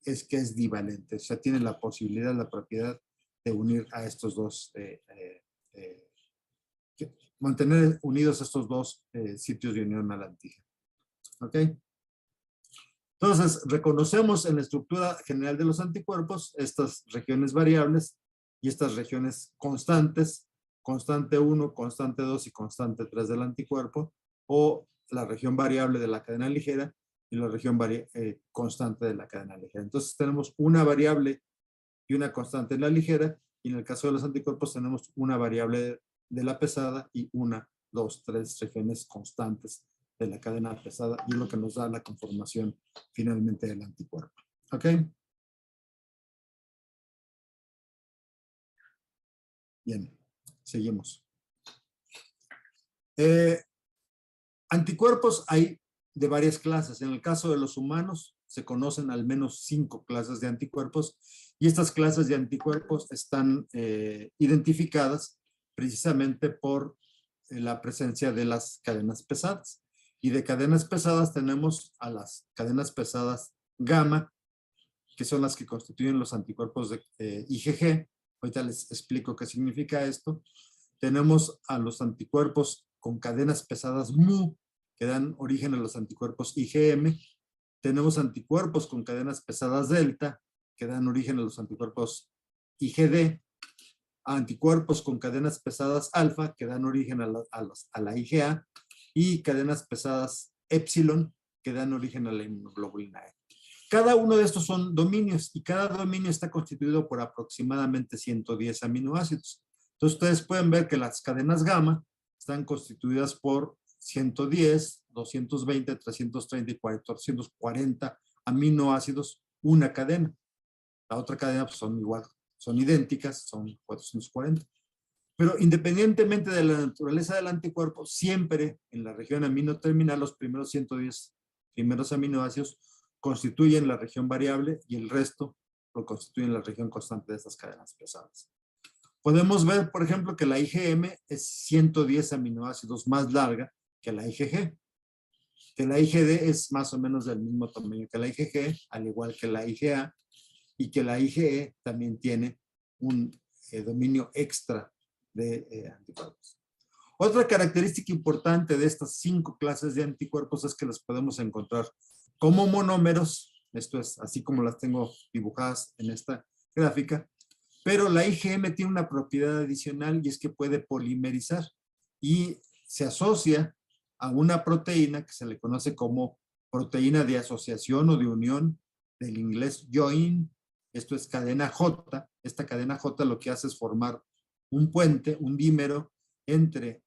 es divalente, o sea, tiene la posibilidad, la propiedad de unir a estos dos, mantener unidos estos dos sitios de unión al antígeno. ¿Ok? Entonces, reconocemos en la estructura general de los anticuerpos estas regiones variables y estas regiones constantes, constante 1, constante 2 y constante 3 del anticuerpo, o la región variable de la cadena ligera y la región constante de la cadena ligera. Entonces tenemos una variable y una constante en la ligera, y en el caso de los anticuerpos tenemos una variable de la pesada y 1, 2, 3 regiones constantes de la cadena pesada y es lo que nos da la conformación finalmente del anticuerpo. ¿Ok? Bien, seguimos. Anticuerpos hay de varias clases. En el caso de los humanos se conocen al menos 5 clases de anticuerpos y estas clases de anticuerpos están identificadas precisamente por la presencia de las cadenas pesadas. Y de cadenas pesadas tenemos a las cadenas pesadas gamma, que son las que constituyen los anticuerpos de IgG. Ahorita les explico qué significa esto. Tenemos a los anticuerpos con cadenas pesadas mu, que dan origen a los anticuerpos IgM. Tenemos anticuerpos con cadenas pesadas delta, que dan origen a los anticuerpos IgD. Anticuerpos con cadenas pesadas alfa, que dan origen a la IgA. Y cadenas pesadas épsilon, que dan origen a la inmunoglobulina E. Cada uno de estos son dominios y cada dominio está constituido por aproximadamente 110 aminoácidos. Entonces ustedes pueden ver que las cadenas gamma están constituidas por 110, 220, 330 y 440 aminoácidos, una cadena. La otra cadena pues, son igual, son idénticas, son 440. Pero independientemente de la naturaleza del anticuerpo, siempre en la región aminoterminal los primeros 110 primeros aminoácidos constituyen la región variable y el resto lo constituyen la región constante de estas cadenas pesadas. Podemos ver, por ejemplo, que la IgM es 110 aminoácidos más larga que la IgG, que la IgD es más o menos del mismo tamaño que la IgG, al igual que la IgA, y que la IgE también tiene un dominio extra de anticuerpos. Otra característica importante de estas 5 clases de anticuerpos es que las podemos encontrar como monómeros, esto es así como las tengo dibujadas en esta gráfica, pero la IgM tiene una propiedad adicional y es que puede polimerizar y se asocia a una proteína que se le conoce como proteína de asociación o de unión, del inglés join, esto es cadena J. Esta cadena J lo que hace es formar un puente, un dímero entre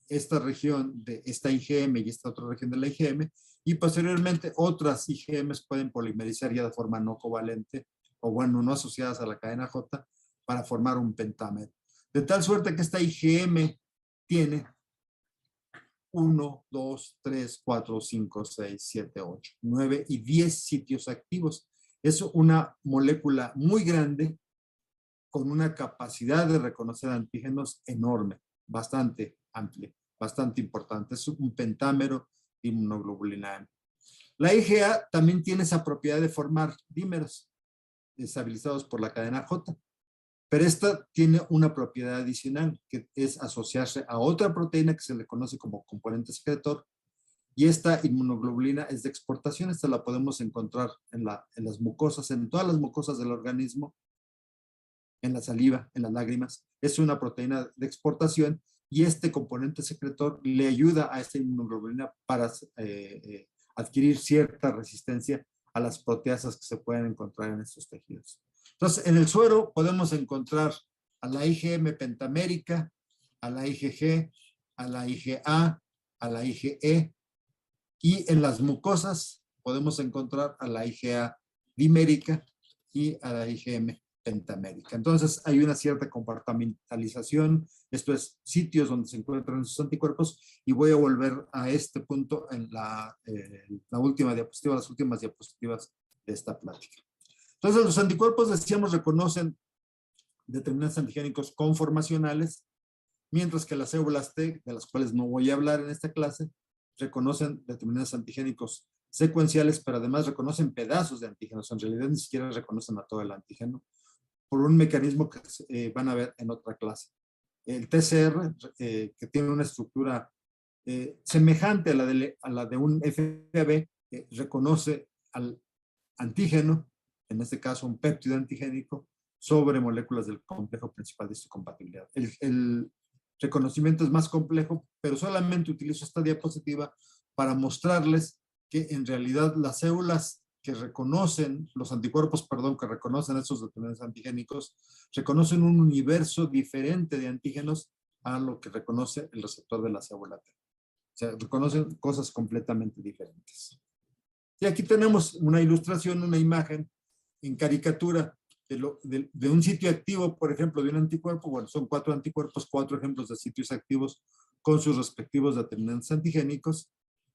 esta región de esta IgM y esta otra región de la IgM, y posteriormente otras IgMs pueden polimerizar ya de forma no covalente o bueno, no asociadas a la cadena J para formar un pentámero. De tal suerte que esta IgM tiene 1, 2, 3, 4, 5, 6, 7, 8, 9 y 10 sitios activos. Es una molécula muy grande con una capacidad de reconocer antígenos enorme, bastante amplia, bastante importante. Es un pentámero de inmunoglobulina M. La IgA también tiene esa propiedad de formar dímeros estabilizados por la cadena J, pero esta tiene una propiedad adicional que es asociarse a otra proteína que se le conoce como componente secretor, y esta inmunoglobulina es de exportación. Esta la podemos encontrar en las mucosas, en todas las mucosas del organismo, en la saliva, en las lágrimas. Es una proteína de exportación y este componente secretor le ayuda a esta inmunoglobulina para adquirir cierta resistencia a las proteasas que se pueden encontrar en estos tejidos. Entonces, en el suero podemos encontrar a la IgM pentamérica, a la IgG, a la IgA, a la IgE, y en las mucosas podemos encontrar a la IgA dimérica y a la IgM pentamérica. Entonces hay una cierta compartimentalización, esto es sitios donde se encuentran esos anticuerpos, y voy a volver a este punto en la última diapositiva, las últimas diapositivas de esta plática. Entonces los anticuerpos, decíamos, reconocen determinantes antigénicos conformacionales, mientras que las células T, de las cuales no voy a hablar en esta clase, reconocen determinados antigénicos secuenciales, pero además reconocen pedazos de antígenos. En realidad ni siquiera reconocen a todo el antígeno, por un mecanismo que van a ver en otra clase. El TCR, que tiene una estructura semejante a la de un FAB, reconoce al antígeno, en este caso un péptido antigénico, sobre moléculas del complejo principal de histocompatibilidad. El reconocimiento es más complejo, pero solamente utilizo esta diapositiva para mostrarles que en realidad las células que reconocen, los anticuerpos, perdón, que reconocen esos determinantes antigénicos, reconocen un universo diferente de antígenos a lo que reconoce el receptor de la célula T. sea, reconocen cosas completamente diferentes. Y aquí tenemos una ilustración, una imagen en caricatura de un sitio activo, por ejemplo, de un anticuerpo. Bueno, son 4 anticuerpos, 4 ejemplos de sitios activos con sus respectivos determinantes antigénicos.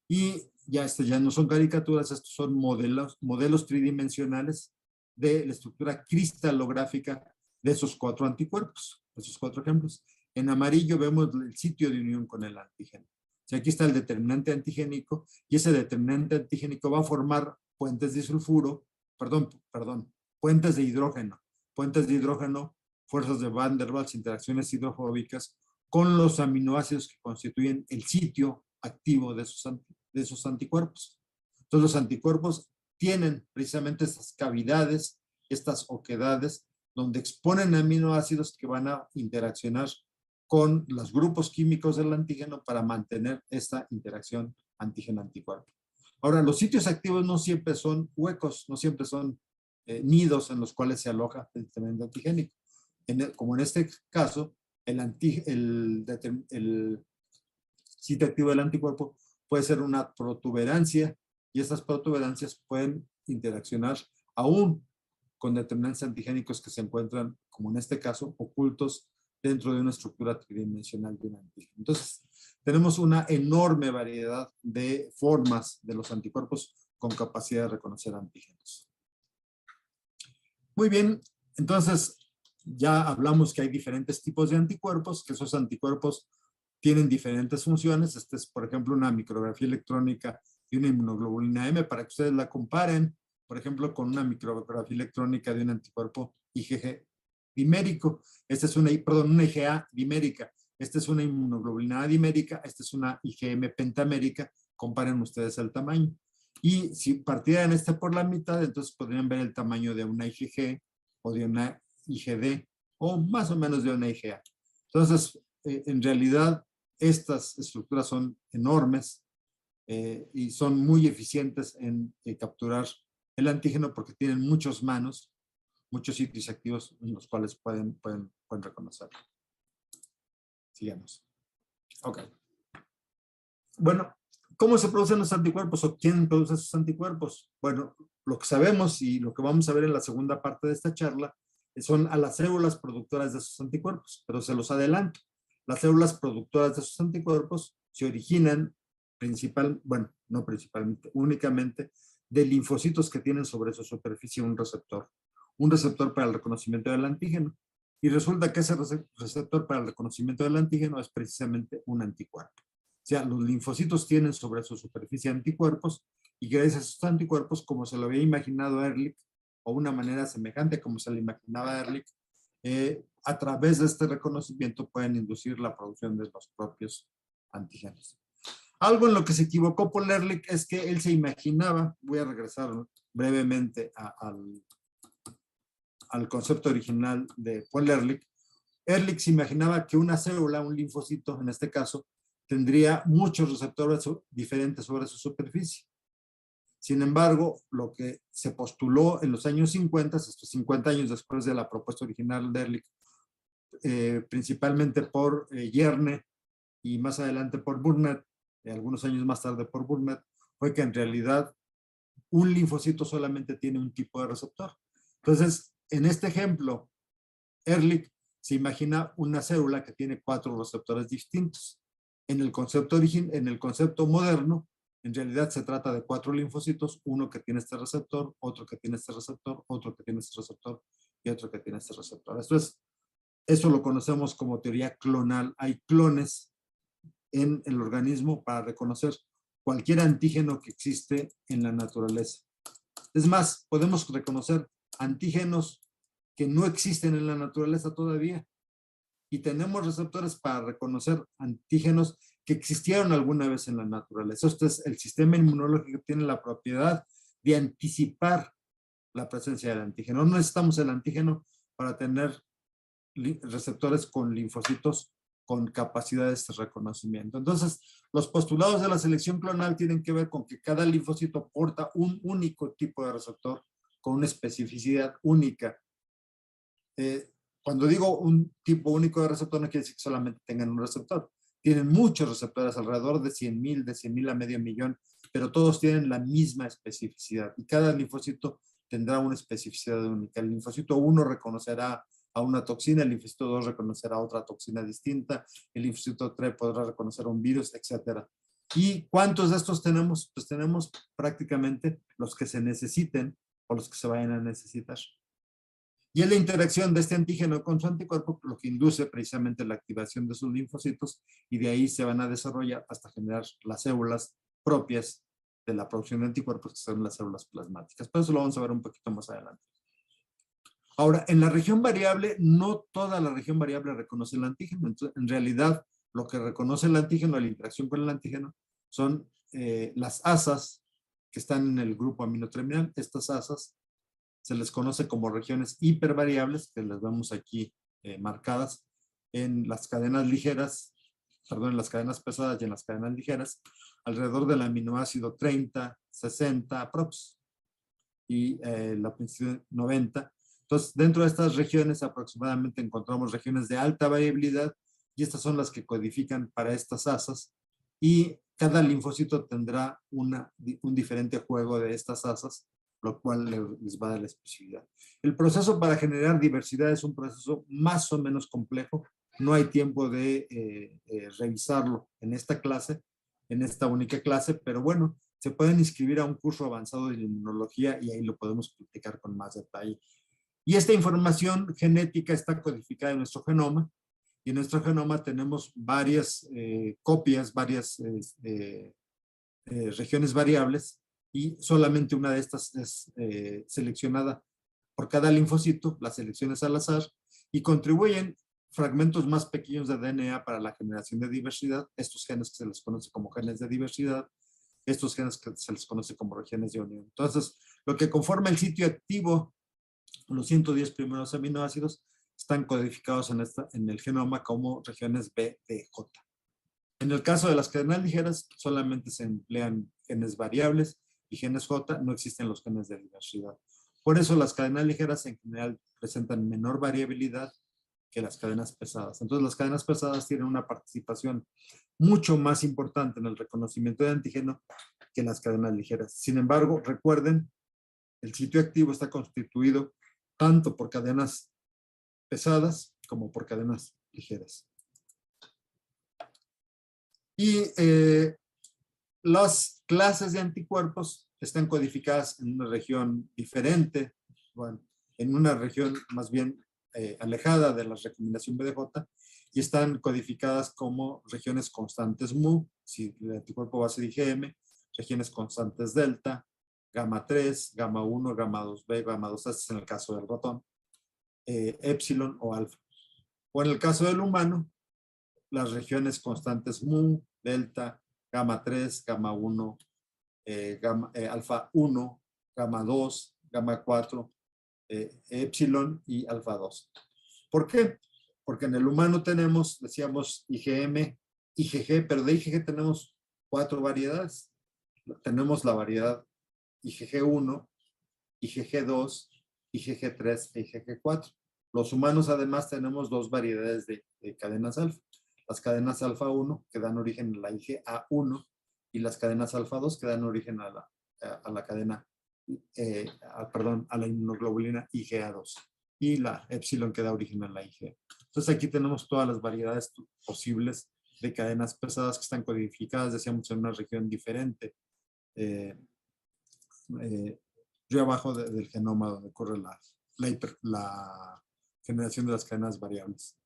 Y ya ya no son caricaturas, estos son modelos tridimensionales de la estructura cristalográfica de esos 4 anticuerpos, esos 4 ejemplos. En amarillo vemos el sitio de unión con el antígeno. O sea, aquí está el determinante antigénico y ese determinante antigénico va a formar puentes de sulfuro, puentes de hidrógeno, fuerzas de Van der Waals, interacciones hidrofóbicas con los aminoácidos que constituyen el sitio activo de esos anticuerpos. Entonces los anticuerpos tienen precisamente estas cavidades, estas oquedades, donde exponen aminoácidos que van a interaccionar con los grupos químicos del antígeno para mantener esta interacción antígeno-anticuerpo. Ahora, los sitios activos no siempre son huecos, no siempre son nidos en los cuales se aloja el determinante antigénico. Como en este caso, el sitio activo del anticuerpo puede ser una protuberancia y estas protuberancias pueden interaccionar aún con determinantes antigénicos que se encuentran, como en este caso, ocultos dentro de una estructura tridimensional de un antígeno. Entonces, tenemos una enorme variedad de formas de los anticuerpos con capacidad de reconocer antígenos. Muy bien, entonces ya hablamos que hay diferentes tipos de anticuerpos, que esos anticuerpos tienen diferentes funciones. Esta es, por ejemplo, una micrografía electrónica de una inmunoglobulina M para que ustedes la comparen, por ejemplo, con una micrografía electrónica de un anticuerpo IgG dimérico. Esta es una IgA dimérica. Esta es una inmunoglobulina A dimérica. Esta es una IgM pentamérica. Comparen ustedes el tamaño. Y si partieran esta por la mitad, entonces podrían ver el tamaño de una IgG o de una IgD o más o menos de una IgA. Entonces, en realidad, estas estructuras son enormes y son muy eficientes en capturar el antígeno porque tienen muchos sitios activos en los cuales pueden reconocerlo. Sigamos. Ok. Bueno, ¿cómo se producen los anticuerpos o quién produce esos anticuerpos? Bueno, lo que sabemos y lo que vamos a ver en la segunda parte de esta charla son a las células productoras de esos anticuerpos, pero se los adelanto. Las células productoras de esos anticuerpos se originan no principalmente, únicamente de linfocitos que tienen sobre su superficie un receptor para el reconocimiento del antígeno. Y resulta que ese receptor para el reconocimiento del antígeno es precisamente un anticuerpo. O sea, los linfocitos tienen sobre su superficie anticuerpos y gracias a esos anticuerpos, como se lo había imaginado Ehrlich, o una manera semejante como se lo imaginaba Ehrlich, a través de este reconocimiento pueden inducir la producción de los propios antígenos. Algo en lo que se equivocó Paul Ehrlich es que él se imaginaba, voy a regresar brevemente al concepto original de Paul Ehrlich. Ehrlich se imaginaba que una célula, un linfocito en este caso, tendría muchos receptores diferentes sobre su superficie. Sin embargo, lo que se postuló en los años 50, estos 50 años después de la propuesta original de Ehrlich, principalmente por Yerne y más adelante por Burnett, algunos años más tarde por Burnett, fue que en realidad un linfocito solamente tiene un tipo de receptor. Entonces, en este ejemplo, Ehrlich se imagina una célula que tiene 4 receptores distintos. En el concepto moderno, en realidad se trata de 4 linfocitos, uno que tiene este receptor, otro que tiene este receptor, otro que tiene este receptor y otro que tiene este receptor. Eso lo conocemos como teoría clonal. Hay clones en el organismo para reconocer cualquier antígeno que existe en la naturaleza. Es más, podemos reconocer antígenos que no existen en la naturaleza todavía. Y tenemos receptores para reconocer antígenos que existieron alguna vez en la naturaleza. Esto es, el sistema inmunológico tiene la propiedad de anticipar la presencia del antígeno. No necesitamos el antígeno para tener receptores con linfocitos con capacidades de reconocimiento. Entonces, los postulados de la selección clonal tienen que ver con que cada linfocito porta un único tipo de receptor con una especificidad única. Cuando digo un tipo único de receptor, no quiere decir que solamente tengan un receptor, tienen muchos receptores, alrededor de 100,000, de 100,000 a medio millón, pero todos tienen la misma especificidad y cada linfocito tendrá una especificidad única. El linfocito 1 reconocerá a una toxina, el linfocito 2 reconocerá otra toxina distinta, el linfocito 3 podrá reconocer un virus, etc. ¿Y cuántos de estos tenemos? Pues tenemos prácticamente los que se necesiten o los que se vayan a necesitar. Y es la interacción de este antígeno con su anticuerpo lo que induce precisamente la activación de sus linfocitos y de ahí se van a desarrollar hasta generar las células propias de la producción de anticuerpos, que son las células plasmáticas. Pero eso lo vamos a ver un poquito más adelante. Ahora, en la región variable, no toda la región variable reconoce el antígeno. Entonces, en realidad, lo que reconoce el antígeno, la interacción con el antígeno, son las asas que están en el grupo aminoterminal. Estas asas se les conoce como regiones hipervariables, que las vemos aquí marcadas en las cadenas ligeras, perdón, en las cadenas pesadas y en las cadenas ligeras, alrededor del aminoácido 30, 60, aprox, y la principio 90. Entonces, dentro de estas regiones aproximadamente encontramos regiones de alta variabilidad y estas son las que codifican para estas asas y cada linfocito tendrá un diferente juego de estas asas, lo cual les va a dar la especificidad. El proceso para generar diversidad es un proceso más o menos complejo. No hay tiempo de revisarlo en esta clase, en esta única clase, pero bueno, se pueden inscribir a un curso avanzado de inmunología y ahí lo podemos platicar con más detalle. Y esta información genética está codificada en nuestro genoma, y en nuestro genoma tenemos varias copias, varias regiones variables, y solamente una de estas es seleccionada por cada linfocito, las selecciones al azar, y contribuyen fragmentos más pequeños de DNA para la generación de diversidad, estos genes que se les conoce como genes de diversidad, estos genes que se les conoce como regiones de unión. Entonces, lo que conforma el sitio activo, los 110 primeros aminoácidos, están codificados en el genoma como regiones B, D, J. En el caso de las cadenas ligeras, solamente se emplean genes variables y genes J, no existen los genes de diversidad. Por eso las cadenas ligeras en general presentan menor variabilidad que las cadenas pesadas. Entonces las cadenas pesadas tienen una participación mucho más importante en el reconocimiento de antígeno que las cadenas ligeras. Sin embargo, recuerden, el sitio activo está constituido tanto por cadenas pesadas como por cadenas ligeras. Y las clases de anticuerpos están codificadas en una región diferente, bueno, en una región más bien alejada de la recomendación BDJ, y están codificadas como regiones constantes mu, si el anticuerpo base de IgM, regiones constantes delta, gamma 3, gamma 1, gamma 2b, gamma 2a, este es en el caso del ratón, epsilon o alfa. O en el caso del humano, las regiones constantes mu, delta, gamma 3, gamma 1, alfa 1, gamma 2, gamma 4, epsilon y alfa 2. ¿Por qué? Porque en el humano tenemos, decíamos, IgM, IgG, pero de IgG tenemos 4 variedades. Tenemos la variedad IgG1, IgG2, IgG3 e IgG4. Los humanos además tenemos 2 variedades de cadenas alfa. Las cadenas alfa 1 que dan origen a la IgA1 y las cadenas alfa 2 que dan origen a la cadena, a la inmunoglobulina IgA2 y la epsilon que da origen a la IgA. Entonces aquí tenemos todas las variedades posibles de cadenas pesadas que están codificadas, decíamos, en una región diferente. Yo abajo del genoma donde ocurre la generación de las cadenas variables.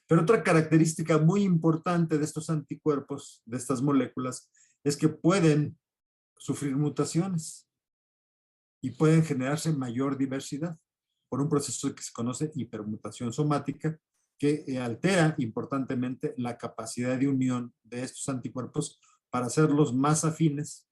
Pero otra característica muy importante de estos anticuerpos, de estas moléculas, es que pueden sufrir mutaciones y pueden generarse mayor diversidad por un proceso que se conoce hipermutación somática, que altera importantemente la capacidad de unión de estos anticuerpos para hacerlos más afines,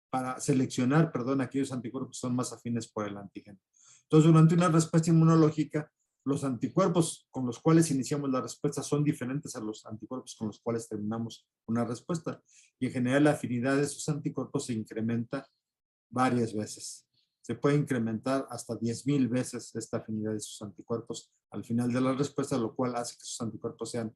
para seleccionar, perdón, aquellos anticuerpos que son más afines por el antígeno. Entonces, durante una respuesta inmunológica, los anticuerpos con los cuales iniciamos la respuesta son diferentes a los anticuerpos con los cuales terminamos una respuesta. Y en general la afinidad de esos anticuerpos se incrementa varias veces. Se puede incrementar hasta 10,000 veces esta afinidad de esos anticuerpos al final de la respuesta, lo cual hace que esos anticuerpos sean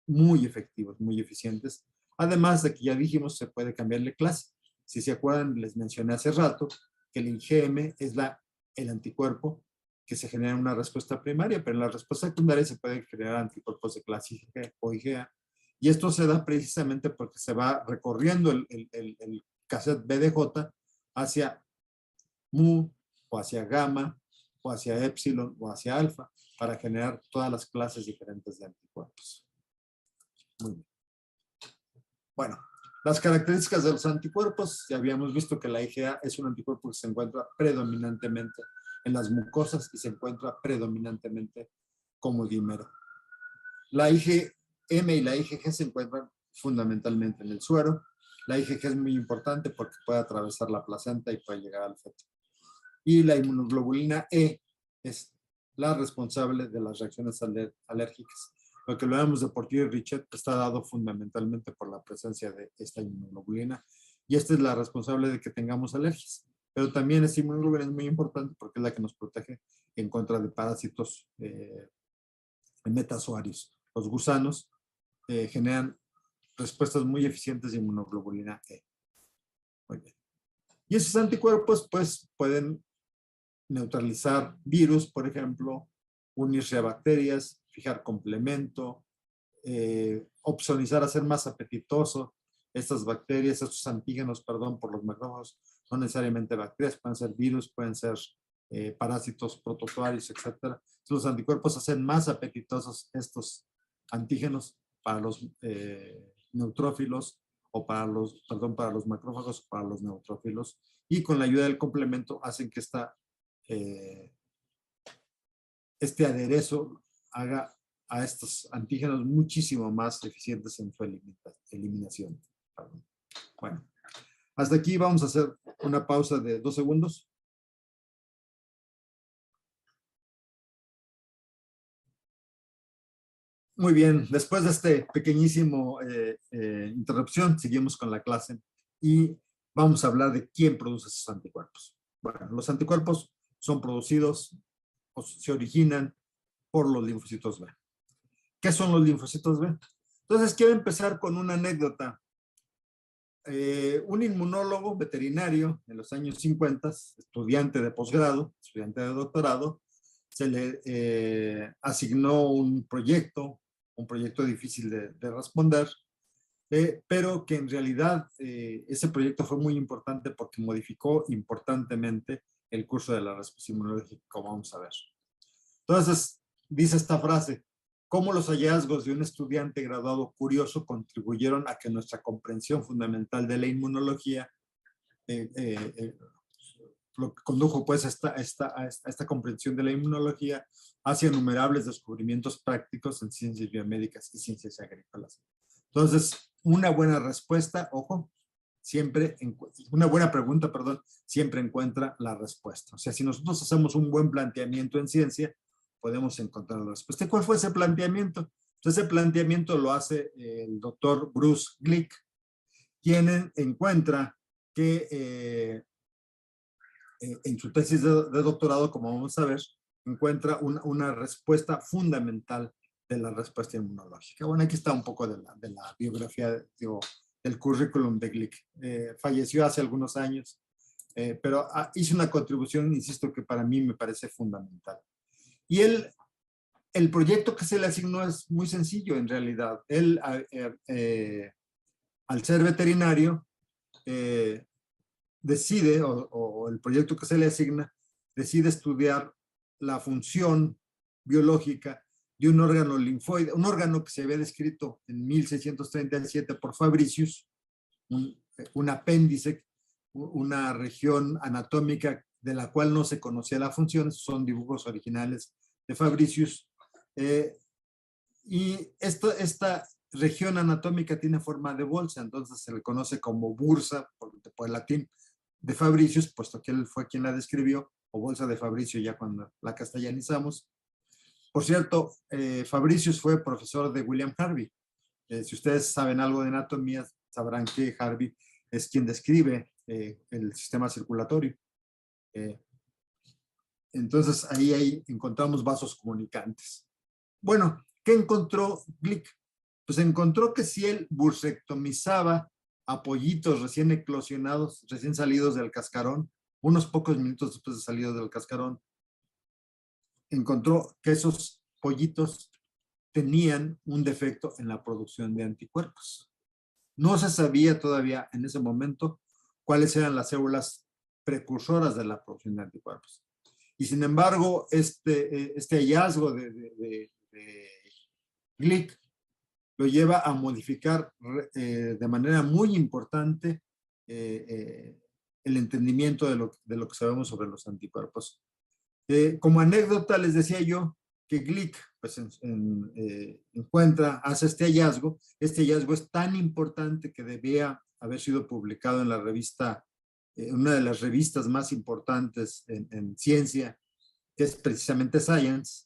muy efectivos, muy eficientes. Además de que ya dijimos, se puede cambiarle clase. Si se acuerdan, les mencioné hace rato que el IgM es el anticuerpo que se genera en una respuesta primaria, pero en la respuesta secundaria se pueden generar anticuerpos de clase IG o IgA. Y esto se da precisamente porque se va recorriendo el cassette BDJ hacia mu, o hacia gamma, o hacia épsilon, o hacia alfa, para generar todas las clases diferentes de anticuerpos. Muy bien. Bueno, las características de los anticuerpos, ya habíamos visto que la IgA es un anticuerpo que se encuentra predominantemente en las mucosas y se encuentra predominantemente como dímero. La IgM y la IgG se encuentran fundamentalmente en el suero. La IgG es muy importante porque puede atravesar la placenta y puede llegar al feto. Y la inmunoglobulina E es la responsable de las reacciones alérgicas. Lo que hablamos de Portier-Richet está dado fundamentalmente por la presencia de esta inmunoglobulina, y esta es la responsable de que tengamos alergias. Pero también esta inmunoglobulina es muy importante porque es la que nos protege en contra de parásitos metazoarios. Los gusanos generan respuestas muy eficientes de inmunoglobulina E. Muy bien. Y esos anticuerpos pues pueden neutralizar virus, por ejemplo, unirse a bacterias, fijar complemento, opsonizar, hacer más apetitoso estas bacterias, estos antígenos, perdón, por los macrófagos. No necesariamente bacterias, pueden ser virus, pueden ser parásitos protozoarios, etc. Los anticuerpos hacen más apetitosos estos antígenos para los neutrófilos, o para los, perdón, para los macrófagos, para los neutrófilos, y con la ayuda del complemento hacen que este aderezo haga a estos antígenos muchísimo más eficientes en su eliminación. Bueno, hasta aquí vamos a hacer una pausa de 2 segundos. Muy bien, después de este pequeñísimo interrupción, seguimos con la clase y vamos a hablar de quién produce esos anticuerpos. Bueno, los anticuerpos son producidos o se originan por los linfocitos B. ¿Qué son los linfocitos B? Entonces, quiero empezar con una anécdota. Un inmunólogo veterinario en los años 50, estudiante de posgrado, estudiante de doctorado, se le asignó un proyecto difícil de responder, pero que en realidad ese proyecto fue muy importante porque modificó importantemente el curso de la respuesta inmunológica, como vamos a ver. Entonces, dice esta frase: ¿cómo los hallazgos de un estudiante graduado curioso contribuyeron a que nuestra comprensión fundamental de la inmunología lo que condujo pues a esta comprensión de la inmunología hacia innumerables descubrimientos prácticos en ciencias biomédicas y ciencias agrícolas? Entonces, una buena respuesta, ojo, una buena pregunta, perdón, siempre encuentra la respuesta. O sea, si nosotros hacemos un buen planteamiento en ciencia, podemos encontrar la respuesta. ¿Y cuál fue ese planteamiento? Pues ese planteamiento lo hace el doctor Bruce Glick, quien encuentra que en su tesis de doctorado, como vamos a ver, encuentra una respuesta fundamental de la respuesta inmunológica. Bueno, aquí está un poco de la biografía, digo, del currículum de Glick. Falleció hace algunos años, pero hizo una contribución, insisto, que para mí me parece fundamental. Y el proyecto que se le asignó es muy sencillo en realidad. Él, al ser veterinario, decide, o el proyecto que se le asigna, decide estudiar la función biológica de un órgano linfoide, un órgano que se había descrito en 1637 por Fabricius, un apéndice, una región anatómica de la cual no se conocía la función. Son dibujos originales de Fabricius. Y esta región anatómica tiene forma de bolsa, entonces se le conoce como bursa, por el latín, de Fabricius, puesto que él fue quien la describió, o bolsa de Fabricio ya cuando la castellanizamos. Por cierto, Fabricius fue profesor de William Harvey. Si ustedes saben algo de anatomía, sabrán que Harvey es quien describe el sistema circulatorio. Entonces ahí encontramos vasos comunicantes. Bueno, ¿qué encontró Glick? pues encontró que si él bursectomizaba a pollitos recién eclosionados, recién salidos del cascarón, unos pocos minutos después de salidos del cascarón, encontró que esos pollitos tenían un defecto en la producción de anticuerpos. No se sabía todavía en ese momento cuáles eran las células precursoras de la producción de anticuerpos. Y sin embargo, este hallazgo de Glick lo lleva a modificar de manera muy importante el entendimiento de lo que sabemos sobre los anticuerpos. Como anécdota les decía yo que Glick pues, hace este hallazgo. Este hallazgo es tan importante que debía haber sido publicado en la revista, una de las revistas más importantes en ciencia, que es precisamente Science.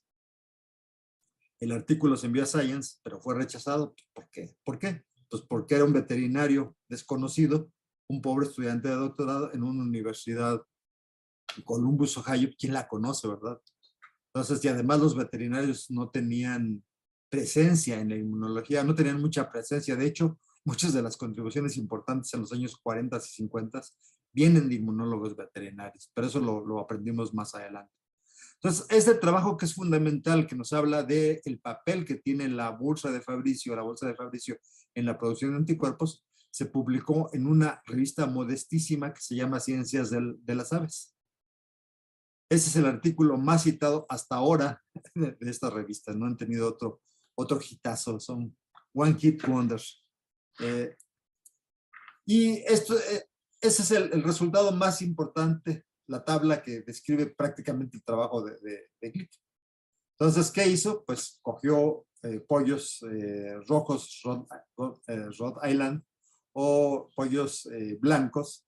El artículo se envió a Science, pero fue rechazado. ¿Por qué? ¿Por qué? Pues porque era un veterinario desconocido, un pobre estudiante de doctorado en una universidad en Columbus, Ohio. ¿Quién la conoce, verdad? Entonces, y además los veterinarios no tenían presencia en la inmunología, no tenían mucha presencia. De hecho, muchas de las contribuciones importantes en los años 40 y 50 vienen de inmunólogos veterinarios, pero eso lo aprendimos más adelante. Entonces, este trabajo que es fundamental, que nos habla del papel que tiene la bolsa de Fabricio en la producción de anticuerpos, se publicó en una revista modestísima que se llama Ciencias de las Aves. Ese es el artículo más citado hasta ahora de esta revista. No han tenido otro hitazo, son one hit wonders. Y ese es el resultado más importante, la tabla que describe prácticamente el trabajo de Glick. Entonces, ¿qué hizo? Pues cogió pollos rojos, Rhode Island, o pollos blancos,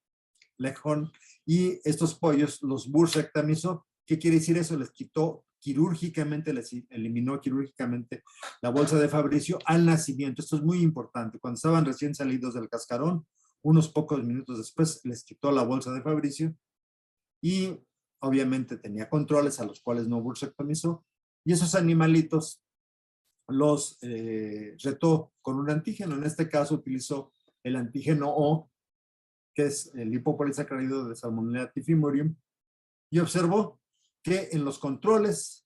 Leghorn, y estos pollos los bursectomizó. ¿Qué quiere decir eso? Les quitó quirúrgicamente, les eliminó quirúrgicamente la bolsa de Fabricio al nacimiento. Esto es muy importante. Cuando estaban recién salidos del cascarón, unos pocos minutos después les quitó la bolsa de Fabricio y obviamente tenía controles a los cuales no bursectomizó, y esos animalitos los retó con un antígeno. En este caso utilizó el antígeno O, que es el lipopolisacárido de Salmonella typhimurium, y observó que en los controles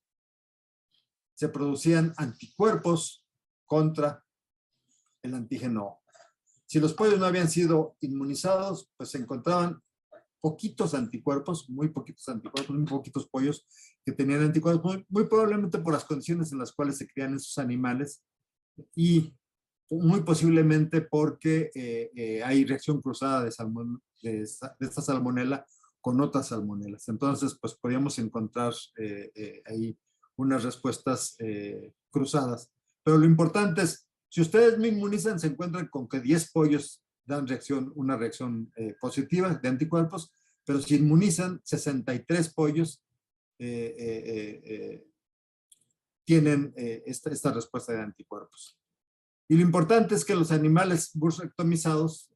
se producían anticuerpos contra el antígeno O. Si los pollos no habían sido inmunizados, pues se encontraban poquitos anticuerpos, muy poquitos pollos que tenían anticuerpos, muy probablemente por las condiciones en las cuales se crían esos animales y muy posiblemente porque hay reacción cruzada de esta salmonela con otras salmonelas. Entonces, pues podríamos encontrar ahí unas respuestas cruzadas. Pero lo importante es, si ustedes me inmunizan, se encuentran con que 10 pollos dan una reacción positiva de anticuerpos, pero si inmunizan, 63 pollos tienen esta respuesta de anticuerpos. Y lo importante es que los animales bursectomizados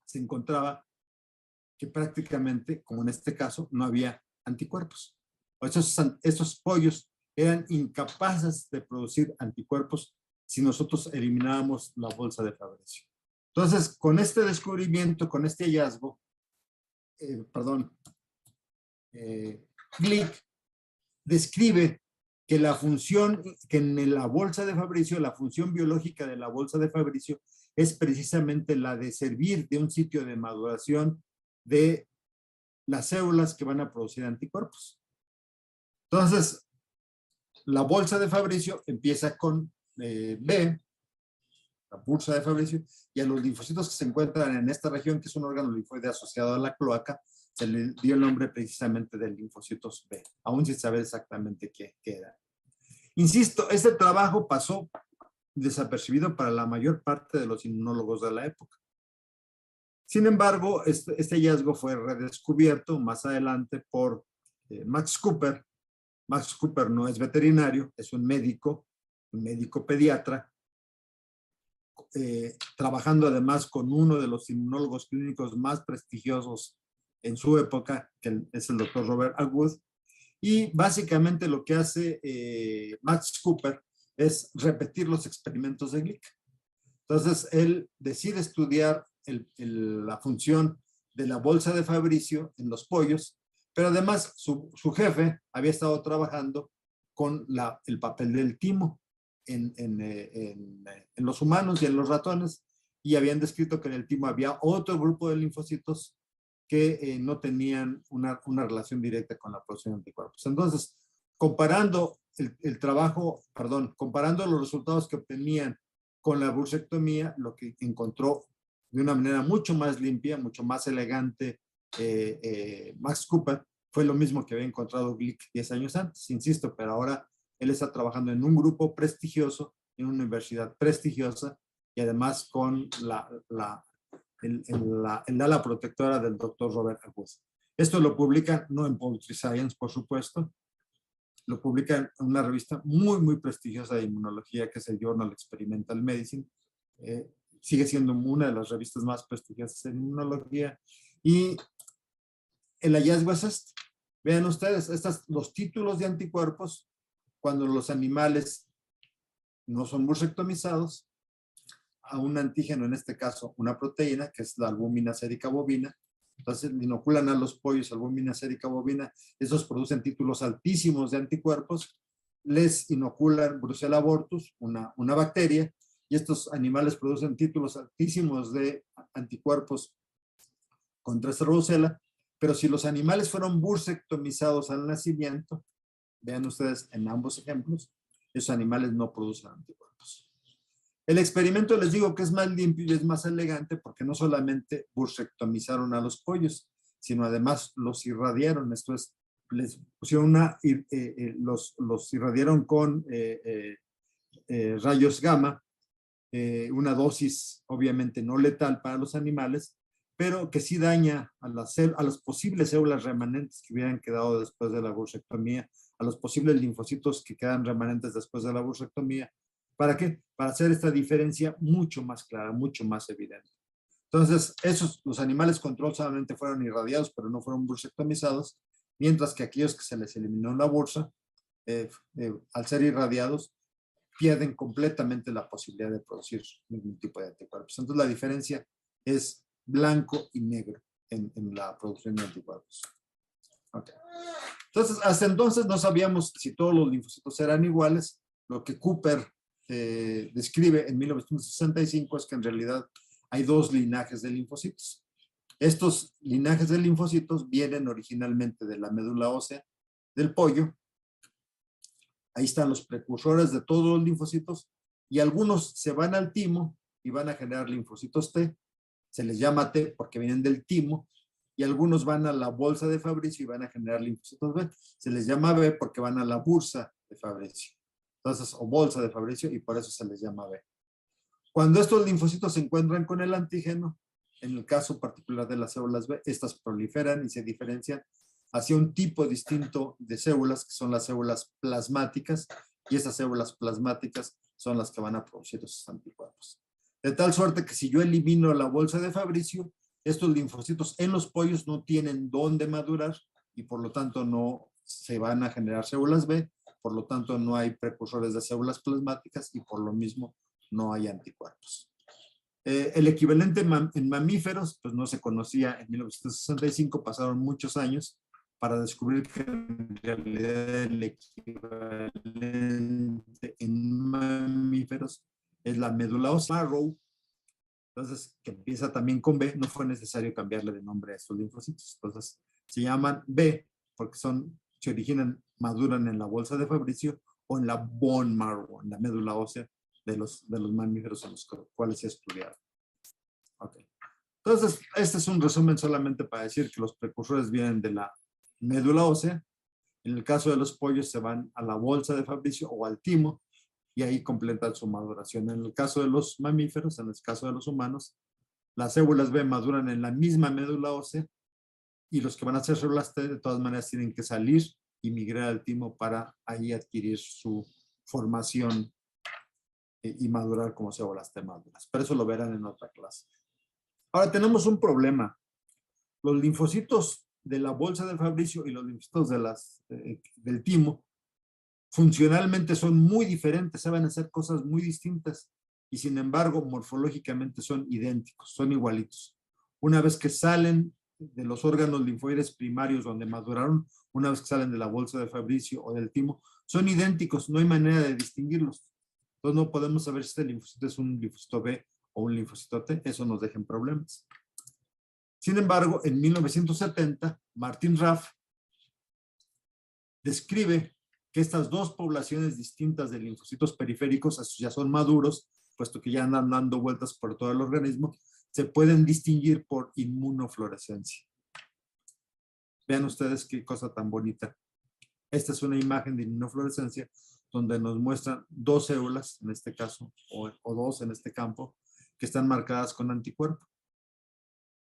se encontraba que prácticamente, como en este caso, no había anticuerpos. Estos pollos eran incapaces de producir anticuerpos si nosotros eliminábamos la bolsa de Fabricio. Entonces, con este descubrimiento, con este hallazgo, Glick describe que la función, que en la bolsa de Fabricio, la función biológica de la bolsa de Fabricio es precisamente la de servir de un sitio de maduración de las células que van a producir anticuerpos. Entonces, la bolsa de Fabricio empieza con B, la bolsa de Fabricio, y a los linfocitos que se encuentran en esta región, que es un órgano linfoide asociado a la cloaca, se le dio el nombre precisamente de linfocitos B, aún sin saber exactamente qué era. Insisto, este trabajo pasó desapercibido para la mayor parte de los inmunólogos de la época. Sin embargo, este hallazgo fue redescubierto más adelante por Max Cooper. Max Cooper no es veterinario, es un médico pediatra, trabajando además con uno de los inmunólogos clínicos más prestigiosos en su época, que es el doctor Robert Agwood. Y básicamente lo que hace Max Cooper es repetir los experimentos de Glick. Entonces, él decide estudiar la función de la bolsa de Fabricio en los pollos, pero además su jefe había estado trabajando con el papel del timo en los humanos y en los ratones, y habían descrito que en el timo había otro grupo de linfocitos que no tenían una relación directa con la producción de anticuerpos. Entonces, comparando comparando los resultados que obtenían con la bursectomía, lo que encontró de una manera mucho más limpia, mucho más elegante, Max Cooper, fue lo mismo que había encontrado Glick 10 años antes, insisto, pero ahora él está trabajando en un grupo prestigioso, en una universidad prestigiosa, y además con el ala protectora del doctor Robert Agues. Esto lo publican, no en Poultry Science, por supuesto, lo publican en una revista muy, muy prestigiosa de inmunología, que es el Journal Experimental Medicine. Sigue siendo una de las revistas más prestigiosas en inmunología. Y el hallazgo es este. Vean ustedes, los títulos de anticuerpos, cuando los animales no son bursectomizados, a un antígeno, en este caso una proteína, que es la albúmina sérica bovina. Entonces inoculan a los pollos albúmina sérica bovina, esos producen títulos altísimos de anticuerpos, les inoculan Brucella abortus, una bacteria, y estos animales producen títulos altísimos de anticuerpos contra esta Brucella, pero si los animales fueron bursectomizados al nacimiento, vean ustedes en ambos ejemplos, esos animales no producen anticuerpos. El experimento les digo que es más limpio y es más elegante porque no solamente bursectomizaron a los pollos, sino además los irradiaron. Esto es, les pusieron los irradiaron con rayos gamma, una dosis obviamente no letal para los animales, pero que sí daña a las posibles células remanentes que hubieran quedado después de la bursectomía, a los posibles linfocitos que quedan remanentes después de la bursectomía. ¿Para qué? Para hacer esta diferencia mucho más clara, mucho más evidente. Entonces, los animales control solamente fueron irradiados, pero no fueron bursectomizados, mientras que aquellos que se les eliminó la bursa, al ser irradiados, pierden completamente la posibilidad de producir ningún tipo de anticuerpos. Entonces, la diferencia es blanco y negro en la producción de anticuerpos. Okay. Entonces, hasta entonces no sabíamos si todos los linfocitos eran iguales. Lo que Cooper describe en 1965 es que en realidad hay dos linajes de linfocitos. Estos linajes de linfocitos vienen originalmente de la médula ósea del pollo. Ahí están los precursores de todos los linfocitos y algunos se van al timo y van a generar linfocitos T. Se les llama T porque vienen del timo, y algunos van a la bolsa de Fabricio y van a generar linfocitos B. Se les llama B porque van a la bursa de Fabricio. Entonces, o bolsa de Fabricio, y por eso se les llama B. Cuando estos linfocitos se encuentran con el antígeno, en el caso particular de las células B, estas proliferan y se diferencian hacia un tipo distinto de células, que son las células plasmáticas, y esas células plasmáticas son las que van a producir esos anticuerpos. De tal suerte que si yo elimino la bolsa de Fabricio, estos linfocitos en los pollos no tienen dónde madurar y por lo tanto no se van a generar células B, por lo tanto no hay precursores de células plasmáticas y por lo mismo no hay anticuerpos. El equivalente en mamíferos pues no se conocía en 1965, pasaron muchos años para descubrir que en realidad el equivalente en mamíferos es la médula ósea marrow. Entonces, que empieza también con B, no fue necesario cambiarle de nombre a estos linfocitos. Entonces, se llaman B porque se originan, maduran en la bolsa de Fabricio o en la bone marrow, en la médula ósea de los mamíferos en los cuales se ha estudiado. Okay. Entonces, este es un resumen solamente para decir que los precursores vienen de la médula ósea. En el caso de los pollos se van a la bolsa de Fabricio o al timo, y ahí completan su maduración. En el caso de los mamíferos, en el caso de los humanos, las células B maduran en la misma médula ósea y los que van a ser células T de todas maneras tienen que salir y migrar al timo para ahí adquirir su formación y madurar como células T maduras. Pero eso lo verán en otra clase. Ahora tenemos un problema. Los linfocitos de la bolsa de Fabricio y los linfocitos del timo funcionalmente son muy diferentes, saben hacer cosas muy distintas y sin embargo morfológicamente son idénticos, son igualitos. Una vez que salen de los órganos linfoides primarios donde maduraron, una vez que salen de la bolsa de Fabricio o del timo, son idénticos, no hay manera de distinguirlos. Entonces no podemos saber si este linfocito es un linfocito B o un linfocito T, eso nos deja en problemas. Sin embargo, en 1970, Martin Raff describe que estas dos poblaciones distintas de linfocitos periféricos ya son maduros, puesto que ya andan dando vueltas por todo el organismo, se pueden distinguir por inmunofluorescencia. Vean ustedes qué cosa tan bonita. Esta es una imagen de inmunofluorescencia donde nos muestran dos células, en este caso, o dos en este campo, que están marcadas con anticuerpo.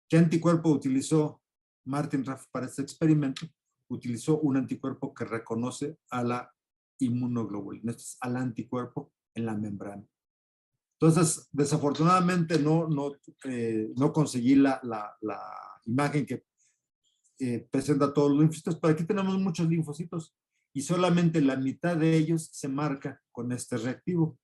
¿Qué anticuerpo utilizó Martin Raff para este experimento? Utilizó un anticuerpo que reconoce a la inmunoglobulina, esto es al anticuerpo en la membrana. Entonces, desafortunadamente no conseguí la imagen que presenta todos los linfocitos, pero aquí tenemos muchos linfocitos y solamente la mitad de ellos se marca con este reactivo.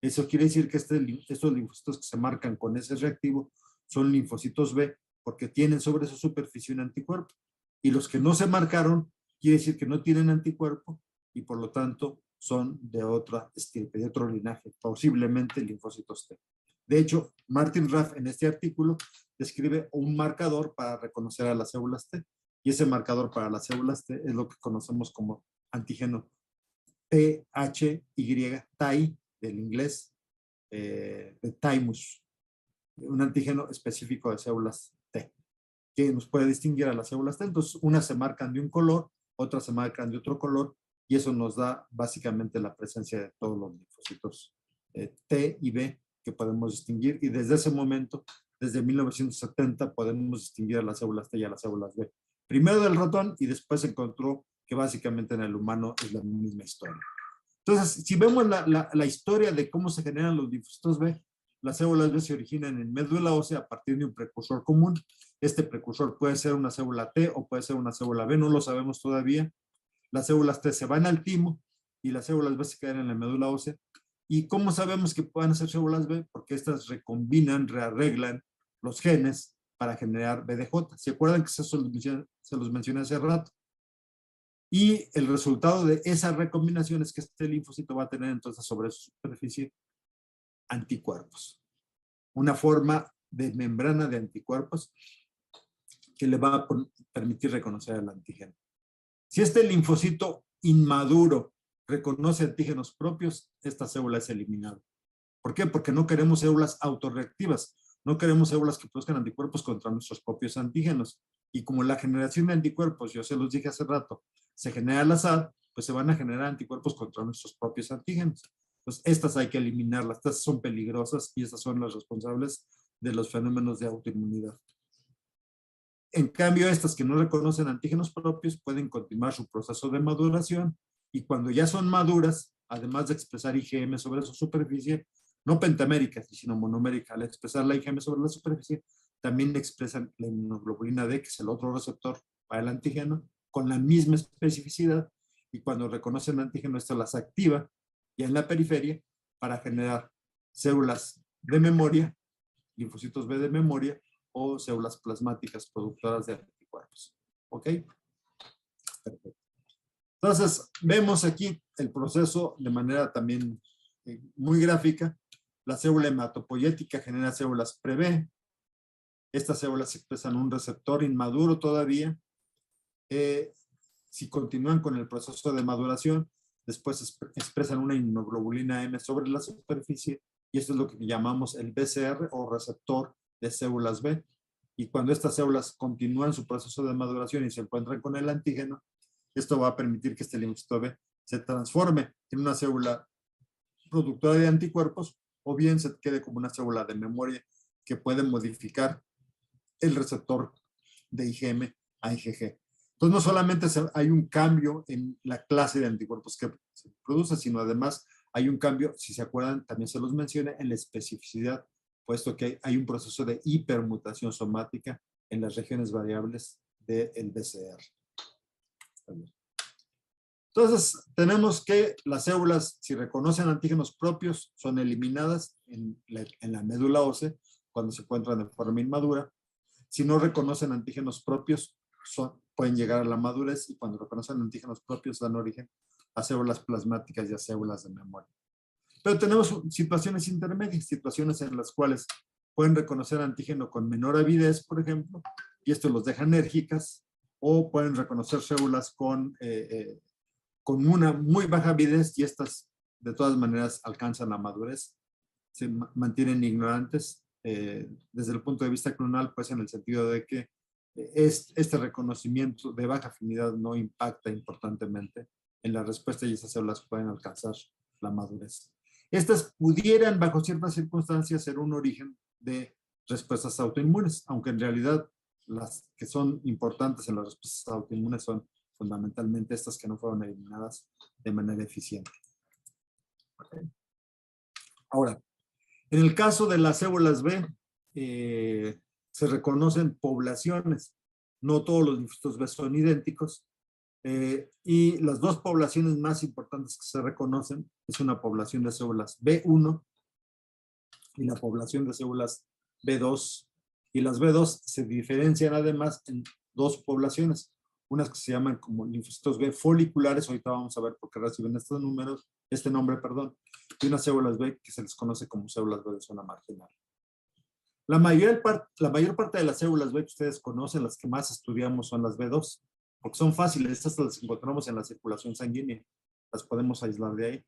Eso quiere decir que estos linfocitos que se marcan con ese reactivo son linfocitos B porque tienen sobre su superficie un anticuerpo. Y los que no se marcaron quiere decir que no tienen anticuerpo y por lo tanto son de otra estirpe, de otro linaje, posiblemente linfocitos T. De hecho, Martin Raff en este artículo describe un marcador para reconocer a las células T. Y ese marcador para las células T es lo que conocemos como antígeno THY, TAI, del inglés, de thymus, un antígeno específico de células T, que nos puede distinguir a las células T. Entonces, unas se marcan de un color, otras se marcan de otro color, y eso nos da básicamente la presencia de todos los linfocitos T y B que podemos distinguir, y desde ese momento, desde 1970, podemos distinguir a las células T y a las células B. Primero del ratón y después se encontró que básicamente en el humano es la misma historia. Entonces, si vemos la historia de cómo se generan los linfocitos B, las células B se originan en médula ósea a partir de un precursor común. Este precursor puede ser una célula T o puede ser una célula B, no lo sabemos todavía. Las células T se van al timo y las células B se quedan en la médula ósea. ¿Y cómo sabemos que puedan ser células B? Porque estas recombinan, rearreglan los genes para generar BDJ. ¿Se acuerdan que se los mencioné hace rato? Y el resultado de esa recombinación es que este linfocito va a tener entonces sobre su superficie anticuerpos. Una forma de membrana de anticuerpos que le va a permitir reconocer el antígeno. Si este linfocito inmaduro reconoce antígenos propios, esta célula es eliminada. ¿Por qué? Porque no queremos células autorreactivas. No queremos células que produzcan anticuerpos contra nuestros propios antígenos. Y como la generación de anticuerpos, yo se los dije hace rato, se genera al azar, pues se van a generar anticuerpos contra nuestros propios antígenos. Pues estas hay que eliminarlas. Estas son peligrosas y estas son las responsables de los fenómenos de autoinmunidad. En cambio, estas que no reconocen antígenos propios pueden continuar su proceso de maduración y cuando ya son maduras, además de expresar IgM sobre su superficie, no pentamérica, sino monomérica, al expresar la IgM sobre la superficie, también expresan la inmunoglobulina D, que es el otro receptor para el antígeno, con la misma especificidad, y cuando reconocen antígeno, esto las activa ya en la periferia para generar células de memoria, linfocitos B de memoria, o células plasmáticas productoras de anticuerpos. ¿Ok? Perfecto. Entonces, vemos aquí el proceso de manera también muy gráfica. La célula hematopoyética genera células pre-B. Estas células expresan un receptor inmaduro todavía. Si continúan con el proceso de maduración, después expresan una inmunoglobulina M sobre la superficie, y esto es lo que llamamos el BCR o receptor de células B. Y cuando estas células continúan su proceso de maduración y se encuentran con el antígeno, esto va a permitir que este linfocito B se transforme en una célula productora de anticuerpos o bien se quede como una célula de memoria que puede modificar el receptor de IgM a IgG. Entonces no solamente hay un cambio en la clase de anticuerpos que se produce, sino además hay un cambio, si se acuerdan, también se los mencioné, en la especificidad, puesto que hay un proceso de hipermutación somática en las regiones variables del BCR. Entonces, tenemos que las células, si reconocen antígenos propios, son eliminadas en la médula ósea cuando se encuentran de forma inmadura. Si no reconocen antígenos propios, pueden llegar a la madurez, y cuando reconocen antígenos propios dan origen a células plasmáticas y a células de memoria. Pero tenemos situaciones intermedias, situaciones en las cuales pueden reconocer antígeno con menor avidez, por ejemplo, y esto los deja enérgicas, o pueden reconocer células con una muy baja avidez, y estas de todas maneras alcanzan la madurez, se mantienen ignorantes desde el punto de vista clonal, pues en el sentido de que este reconocimiento de baja afinidad no impacta importantemente en la respuesta, y esas células pueden alcanzar la madurez. Estas pudieran, bajo ciertas circunstancias, ser un origen de respuestas autoinmunes, aunque en realidad las que son importantes en las respuestas autoinmunes son fundamentalmente estas que no fueron eliminadas de manera eficiente. Okay. Ahora, en el caso de las células B, se reconocen poblaciones. No todos los linfocitos B son idénticos. Y las dos poblaciones más importantes que se reconocen es una población de células B1 y la población de células B2. Y las B2 se diferencian además en dos poblaciones. Unas que se llaman como linfocitos B foliculares, ahorita vamos a ver por qué reciben este nombre, y unas células B que se les conoce como células B de zona marginal. La mayor parte de las células B que ustedes conocen, las que más estudiamos, son las B2, porque son fáciles. Estas las encontramos en la circulación sanguínea, las podemos aislar de ahí.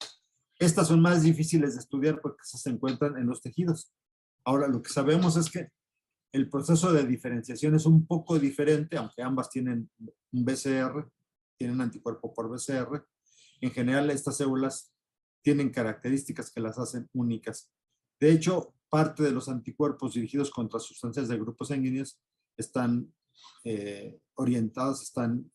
Estas son más difíciles de estudiar porque se encuentran en los tejidos. Ahora, lo que sabemos es que el proceso de diferenciación es un poco diferente, aunque ambas tienen un BCR, tienen anticuerpo por BCR. En general, estas células tienen características que las hacen únicas. De hecho, parte de los anticuerpos dirigidos contra sustancias de grupos sanguíneos están orientadas, están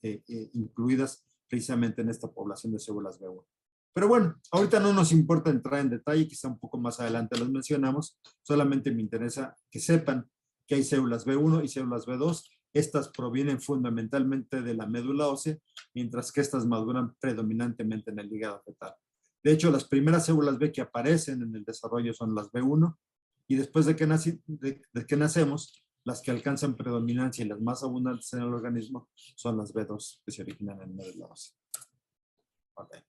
incluidas precisamente en esta población de células B1. Pero bueno, ahorita no nos importa entrar en detalle, quizá un poco más adelante los mencionamos, solamente me interesa que sepan que hay células B1 y células B2. Estas provienen fundamentalmente de la médula ósea, mientras que estas maduran predominantemente en el hígado fetal. De hecho, las primeras células B que aparecen en el desarrollo son las B1, y después de que nacemos, las que alcanzan predominancia y las más abundantes en el organismo son las B2, que se originan en médula ósea. Okay.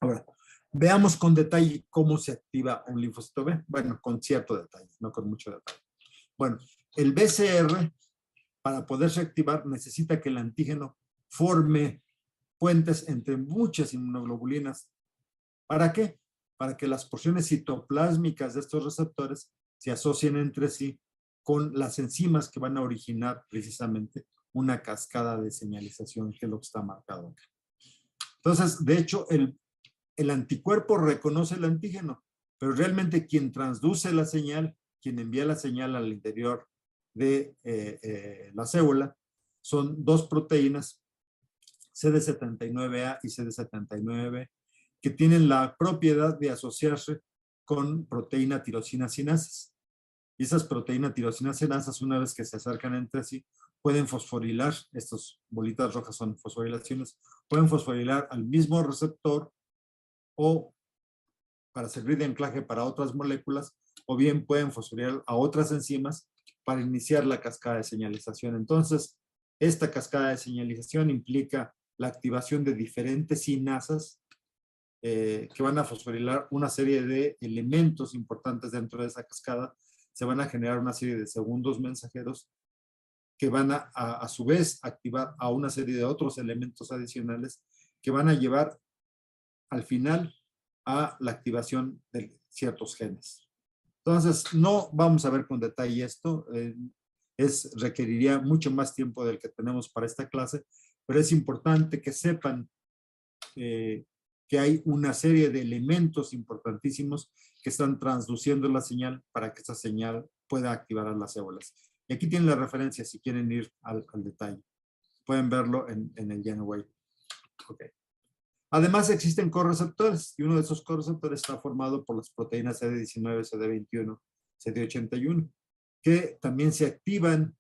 Ahora, veamos con detalle cómo se activa un linfocito B. Bueno, con cierto detalle, no con mucho detalle. Bueno, el BCR, para poderse activar, necesita que el antígeno forme puentes entre muchas inmunoglobulinas. ¿Para qué? Para que las porciones citoplásmicas de estos receptores se asocien entre sí con las enzimas que van a originar precisamente una cascada de señalización, que es lo que está marcado acá. Entonces, de hecho, el anticuerpo reconoce el antígeno, pero realmente quien transduce la señal, quien envía la señal al interior de la célula, son dos proteínas, CD79A y CD79B, que tienen la propiedad de asociarse con proteína tirosina sinasas. Y esas proteínas tirosina sinasas, una vez que se acercan entre sí, pueden fosforilar, estas bolitas rojas son fosforilaciones, pueden fosforilar al mismo receptor, o para servir de anclaje para otras moléculas, o bien pueden fosforilar a otras enzimas para iniciar la cascada de señalización. Entonces, esta cascada de señalización implica la activación de diferentes sinasas que van a fosforilar una serie de elementos importantes dentro de esa cascada. Se van a generar una serie de segundos mensajeros que van a su vez activar a una serie de otros elementos adicionales que van a llevar al final a la activación de ciertos genes. Entonces, no vamos a ver con detalle esto, requeriría mucho más tiempo del que tenemos para esta clase, pero es importante que sepan que hay una serie de elementos importantísimos que están transduciendo la señal para que esa señal pueda activar a las células. Y aquí tienen la referencia si quieren ir al detalle. Pueden verlo en el Genoway. Okay. Además, existen correceptores, y uno de esos correceptores está formado por las proteínas CD19, CD21, CD81, que también se activan,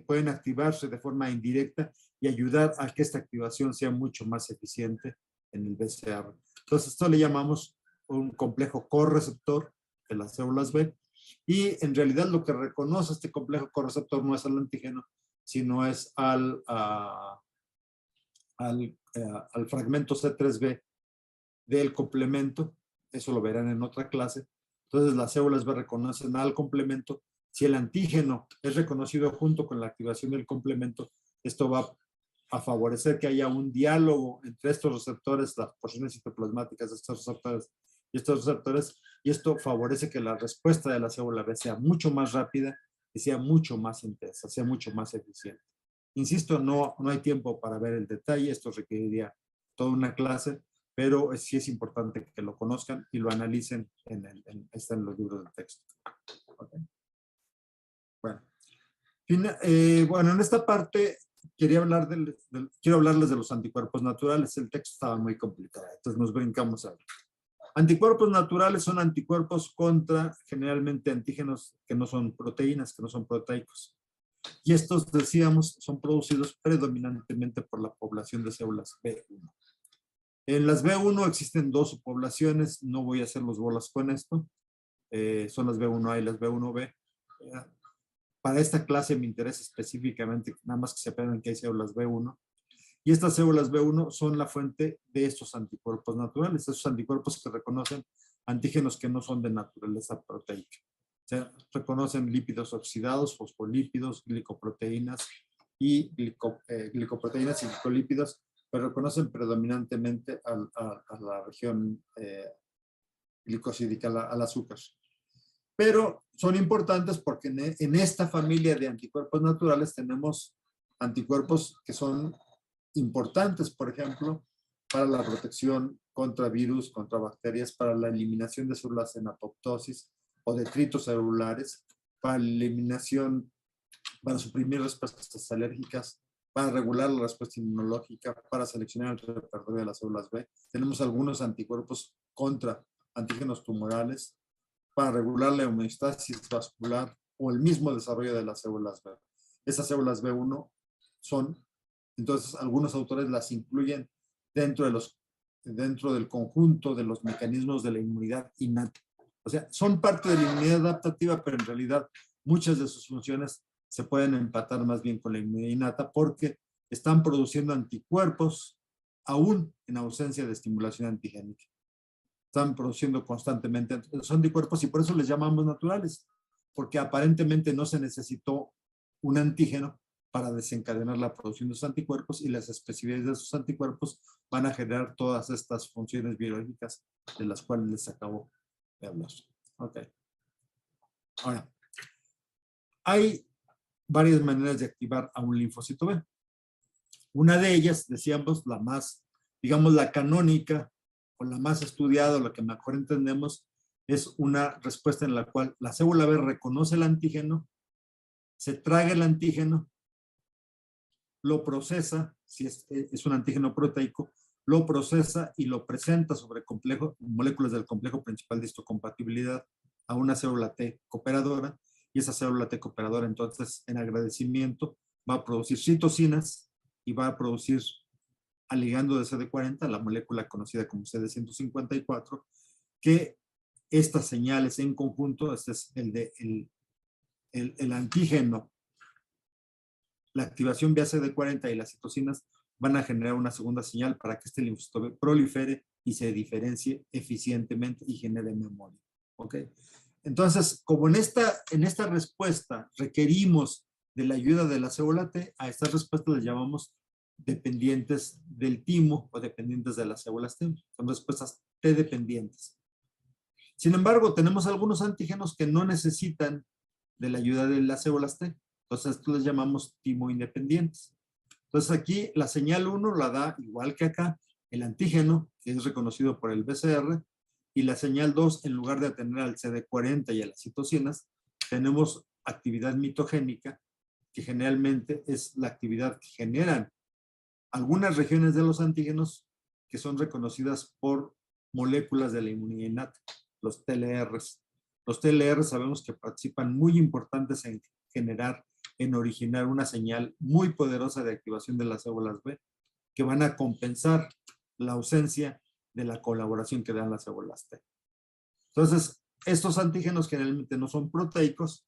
pueden activarse de forma indirecta y ayudar a que esta activación sea mucho más eficiente en el BCR. Entonces, esto le llamamos un complejo correceptor de las células B, y en realidad lo que reconoce este complejo correceptor no es al antígeno, sino es al fragmento C3b del complemento. Eso lo verán en otra clase. Entonces las células B reconocen al complemento. Si el antígeno es reconocido junto con la activación del complemento, esto va a favorecer que haya un diálogo entre estos receptores, las porciones citoplasmáticas de estos receptores y esto favorece que la respuesta de la célula B sea mucho más rápida y sea mucho más intensa, sea mucho más eficiente. Insisto, no hay tiempo para ver el detalle, esto requeriría toda una clase, pero sí es importante que lo conozcan y lo analicen está en los libros de texto. Okay. Bueno, en esta parte quiero hablarles de los anticuerpos naturales. El texto estaba muy complicado, entonces nos brincamos a ver. Anticuerpos naturales son anticuerpos contra generalmente antígenos que no son proteínas, que no son proteicos. Y estos, decíamos, son producidos predominantemente por la población de células B1. En las B1 existen dos subpoblaciones, no voy a hacer los bolas con esto, son las B1A y las B1B. Para esta clase me interesa específicamente, nada más que se aprendan que hay células B1, y estas células B1 son la fuente de estos anticuerpos naturales, esos anticuerpos que reconocen antígenos que no son de naturaleza proteica. O sea, reconocen lípidos oxidados, fosfolípidos, glicoproteínas y glicolípidos, pero reconocen predominantemente a la región glicosídica, al azúcar. Pero son importantes porque en esta familia de anticuerpos naturales tenemos anticuerpos que son importantes, por ejemplo, para la protección contra virus, contra bacterias, para la eliminación de células en apoptosis o detritos celulares, para la eliminación, para suprimir respuestas alérgicas, para regular la respuesta inmunológica, para seleccionar el repertorio de las células B. Tenemos algunos anticuerpos contra antígenos tumorales, para regular la homeostasis vascular o el mismo desarrollo de las células B. Esas células B1 son, entonces algunos autores las incluyen dentro del conjunto de los mecanismos de la inmunidad innata. O sea, son parte de la inmunidad adaptativa, pero en realidad muchas de sus funciones se pueden empatar más bien con la inmunidad innata porque están produciendo anticuerpos aún en ausencia de estimulación antigénica. Están produciendo constantemente los anticuerpos y por eso les llamamos naturales, porque aparentemente no se necesitó un antígeno para desencadenar la producción de esos anticuerpos y las especificidades de esos anticuerpos van a generar todas estas funciones biológicas de las cuales les acabo de hablar. Ok. Ahora, hay varias maneras de activar a un linfocito B. Una de ellas, decíamos, la más, digamos, la canónica, o la más estudiada, o la que mejor entendemos, es una respuesta en la cual la célula B reconoce el antígeno, se traga el antígeno, lo procesa, si es un antígeno proteico, lo procesa y lo presenta sobre moléculas del complejo principal de histocompatibilidad a una célula T cooperadora, y esa célula T cooperadora entonces en agradecimiento va a producir citocinas y va a producir al ligando de CD40, la molécula conocida como CD154, que estas señales en conjunto, este es el antígeno, la activación vía CD40 y las citocinas van a generar una segunda señal para que este linfocito B prolifere y se diferencie eficientemente y genere memoria. ¿Ok? Entonces, como en esta respuesta requerimos de la ayuda de la célula T, a estas respuestas les llamamos dependientes del timo o dependientes de las células T. Son respuestas T dependientes. Sin embargo, tenemos algunos antígenos que no necesitan de la ayuda de las células T. Entonces, estos les llamamos timo independientes. Entonces, aquí la señal 1 la da, igual que acá, el antígeno, que es reconocido por el BCR, y la señal 2, en lugar de tener al CD40 y a las citocinas, tenemos actividad mitogénica, que generalmente es la actividad que generan algunas regiones de los antígenos que son reconocidas por moléculas de la inmunidad innata, los TLRs. Los TLRs sabemos que participan muy importantes en originar una señal muy poderosa de activación de las células B, que van a compensar la ausencia de la colaboración que dan las células T. Entonces, estos antígenos generalmente no son proteicos,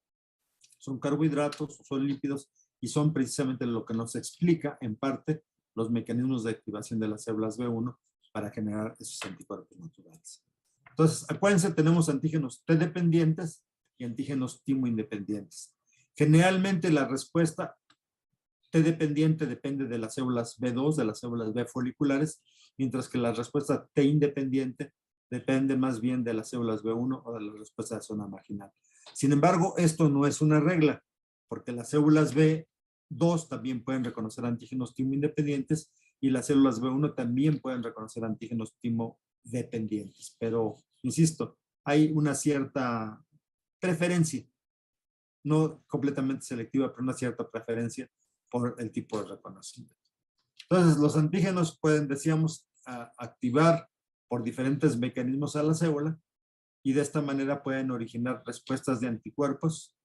son carbohidratos, son lípidos, y son precisamente lo que nos explica, en parte, los mecanismos de activación de las células B1 para generar esos anticuerpos naturales. Entonces, acuérdense, tenemos antígenos T dependientes y antígenos timo independientes. Generalmente la respuesta T dependiente depende de las células B2, de las células B foliculares, mientras que la respuesta T independiente depende más bien de las células B1 o de la respuesta de zona marginal. Sin embargo, esto no es una regla, porque las células B2 también pueden reconocer antígenos timo independientes y las células B1 también pueden reconocer antígenos timo dependientes. Pero, insisto, hay una cierta preferencia, no completamente selectiva, pero una cierta preferencia por el tipo de reconocimiento. Entonces, los antígenos pueden, decíamos, activar por diferentes mecanismos a la célula y de esta manera pueden originar respuestas de anticuerpos.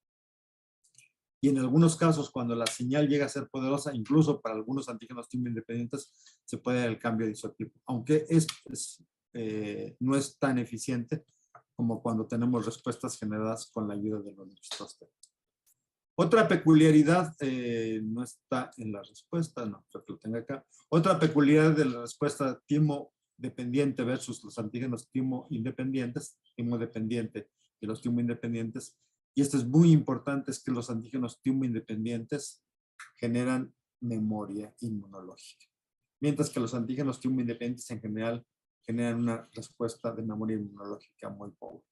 Y en algunos casos, cuando la señal llega a ser poderosa, incluso para algunos antígenos timo independientes, se puede dar el cambio de isotipo, aunque no es tan eficiente como cuando tenemos respuestas generadas con la ayuda de los linfocitos T. Otra peculiaridad, no está en la respuesta, no, creo que lo tenga acá. Otra peculiaridad de la respuesta timo dependiente versus los antígenos timo independientes, timo dependiente y los timo independientes, y esto es muy importante, es que los antígenos timo independientes generan memoria inmunológica, mientras que los antígenos timo independientes en general generan una respuesta de memoria inmunológica muy pobre.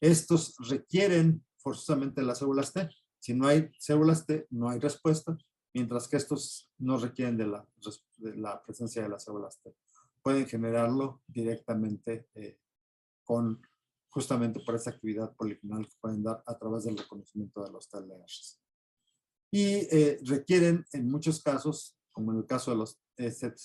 Estos requieren forzosamente las células T. Si no hay células T, no hay respuesta, mientras que estos no requieren de la presencia de las células T. Pueden generarlo directamente justamente por esa actividad poligonal que pueden dar a través del reconocimiento de los TLRs. Y requieren, en muchos casos, como en el caso de los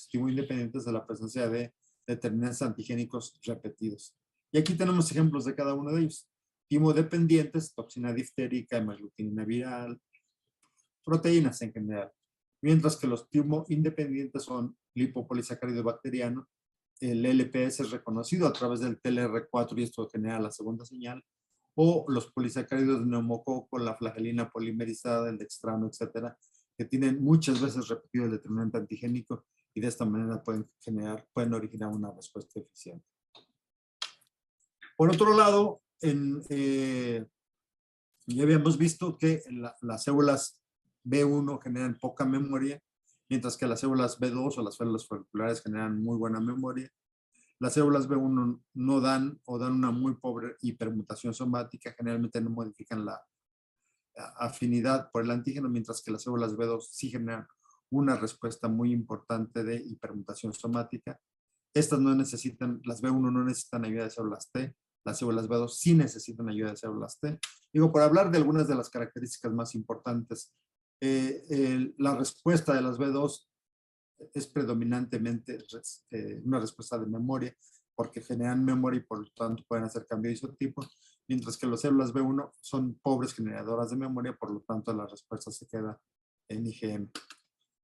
timo independientes, de la presencia de determinantes antigénicos repetidos. Y aquí tenemos ejemplos de cada uno de ellos. Timo dependientes, toxina diftérica, hemaglutinina viral, proteínas en general. Mientras que los timo independientes son lipopolisacárido bacteriano, el LPS es reconocido a través del TLR4 y esto genera la segunda señal, o los polisacáridos de neumococo, la flagelina polimerizada, el dextrano, etcétera, que tienen muchas veces repetido el determinante antigénico y de esta manera pueden originar una respuesta eficiente. Por otro lado, ya habíamos visto que las células B1 generan poca memoria, mientras que las células B2 o las células folliculares generan muy buena memoria. Las células B1 no dan o dan una muy pobre hipermutación somática, generalmente no modifican la afinidad por el antígeno, mientras que las células B2 sí generan una respuesta muy importante de hipermutación somática. Estas no necesitan, las B1 no necesitan ayuda de células T, las células B2 sí necesitan ayuda de células T. Digo, por hablar de algunas de las características más importantes, la respuesta de las B2 es predominantemente una respuesta de memoria, porque generan memoria y por lo tanto pueden hacer cambio de isotipo, mientras que las células B1 son pobres generadoras de memoria, por lo tanto la respuesta se queda en IgM.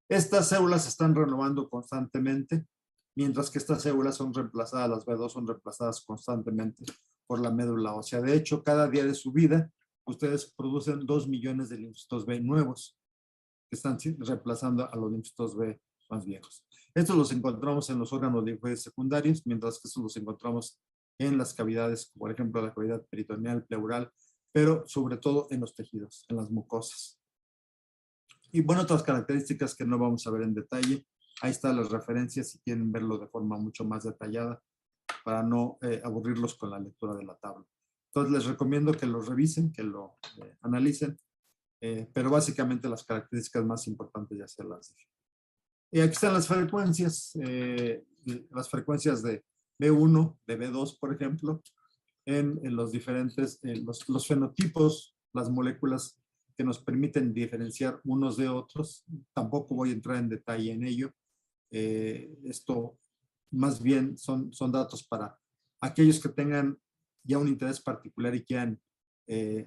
Estas células se están renovando constantemente, mientras que estas células son reemplazadas, las B2 son reemplazadas constantemente por la médula ósea. De hecho, cada día de su vida, ustedes producen 2 millones de linfocitos B nuevos, que están reemplazando a los linfocitos B más viejos. Estos los encontramos en los órganos linfóides secundarios, mientras que estos los encontramos en las cavidades, por ejemplo, la cavidad peritoneal, pleural, pero sobre todo en los tejidos, en las mucosas. Y bueno, otras características que no vamos a ver en detalle. Ahí están las referencias si quieren verlo de forma mucho más detallada para no aburrirlos con la lectura de la tabla. Entonces les recomiendo que lo revisen, que lo analicen, pero básicamente las características más importantes ya se las dije. Y aquí están las frecuencias de B1, de B2, por ejemplo, en los diferentes, los fenotipos, las moléculas que nos permiten diferenciar unos de otros. Tampoco voy a entrar en detalle en ello. Esto más bien son datos para aquellos que tengan ya un interés particular y quieran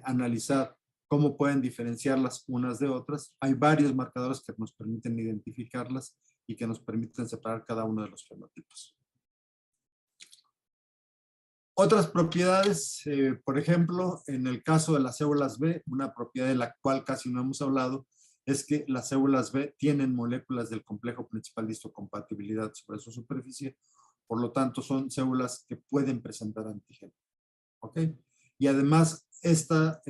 analizar cómo pueden diferenciarlas unas de otras. Hay varios marcadores que nos permiten identificarlas y que nos permiten separar cada uno de los fenotipos. Otras propiedades, por ejemplo, en el caso de las células B, una propiedad de la cual casi no hemos hablado, es que las células B tienen moléculas del complejo principal de histocompatibilidad sobre su superficie, por lo tanto son células que pueden presentar antígeno. ¿Ok? Y además esta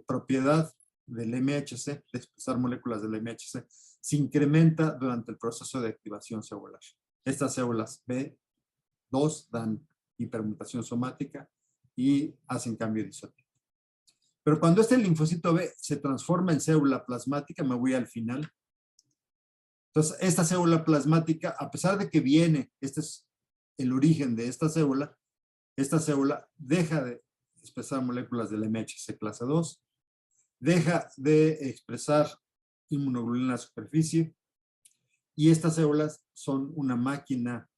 propiedad del MHC, de expresar moléculas del MHC, se incrementa durante el proceso de activación celular. Estas células B2 dan hipermutación somática y hacen cambio de isotipo. Pero cuando este linfocito B se transforma en célula plasmática, me voy al final. Entonces, esta célula plasmática, a pesar de que viene, este es el origen de esta célula deja de expresar moléculas del MHC clase 2, deja de expresar inmunoglobulina en la superficie, y estas células son una máquina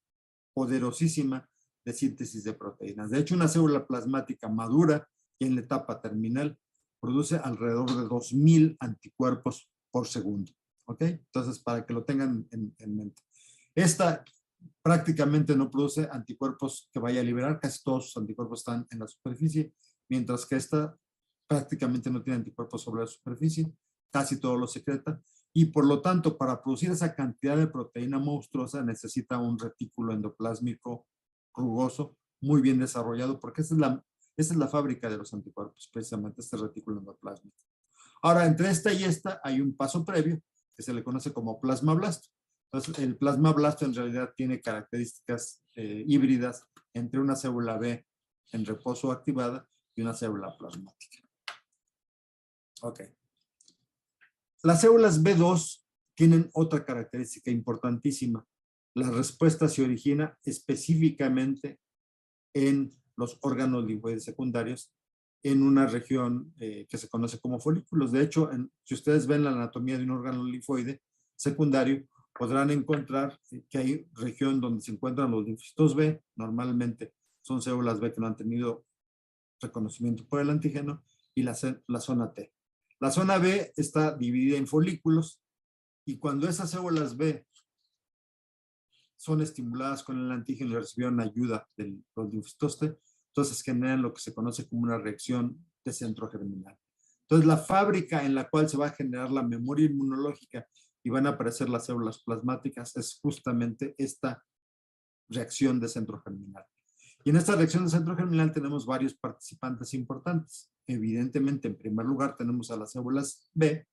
poderosísima de síntesis de proteínas. De hecho, una célula plasmática madura y en la etapa terminal produce alrededor de 2000 anticuerpos por segundo. ¿Ok? Entonces, para que lo tengan en mente. Esta prácticamente no produce anticuerpos que vaya a liberar, casi todos sus anticuerpos están en la superficie, mientras que esta prácticamente no tiene anticuerpos sobre la superficie, casi todo lo secreta, y por lo tanto, para producir esa cantidad de proteína monstruosa necesita un retículo endoplásmico rugoso, muy bien desarrollado, porque esa es la fábrica de los anticuerpos, precisamente este retículo endoplásmico. Ahora, entre esta y esta hay un paso previo, que se le conoce como plasmablasto. Entonces, el plasmablasto en realidad tiene características híbridas entre una célula B en reposo activada y una célula plasmática. Ok. Las células B2 tienen otra característica importantísima. La respuesta se origina específicamente en los órganos linfoides secundarios en una región que se conoce como folículos. De hecho, si ustedes ven la anatomía de un órgano linfoide secundario, podrán encontrar que hay región donde se encuentran los linfocitos B, normalmente son células B que no han tenido reconocimiento por el antígeno, y la zona T. La zona B está dividida en folículos, y cuando esas células B son estimuladas con el antígeno y recibieron ayuda de los linfocitos T, entonces generan lo que se conoce como una reacción de centro germinal. Entonces, la fábrica en la cual se va a generar la memoria inmunológica y van a aparecer las células plasmáticas es justamente esta reacción de centro germinal. Y en esta reacción de centro germinal tenemos varios participantes importantes. Evidentemente, en primer lugar, tenemos a las células B,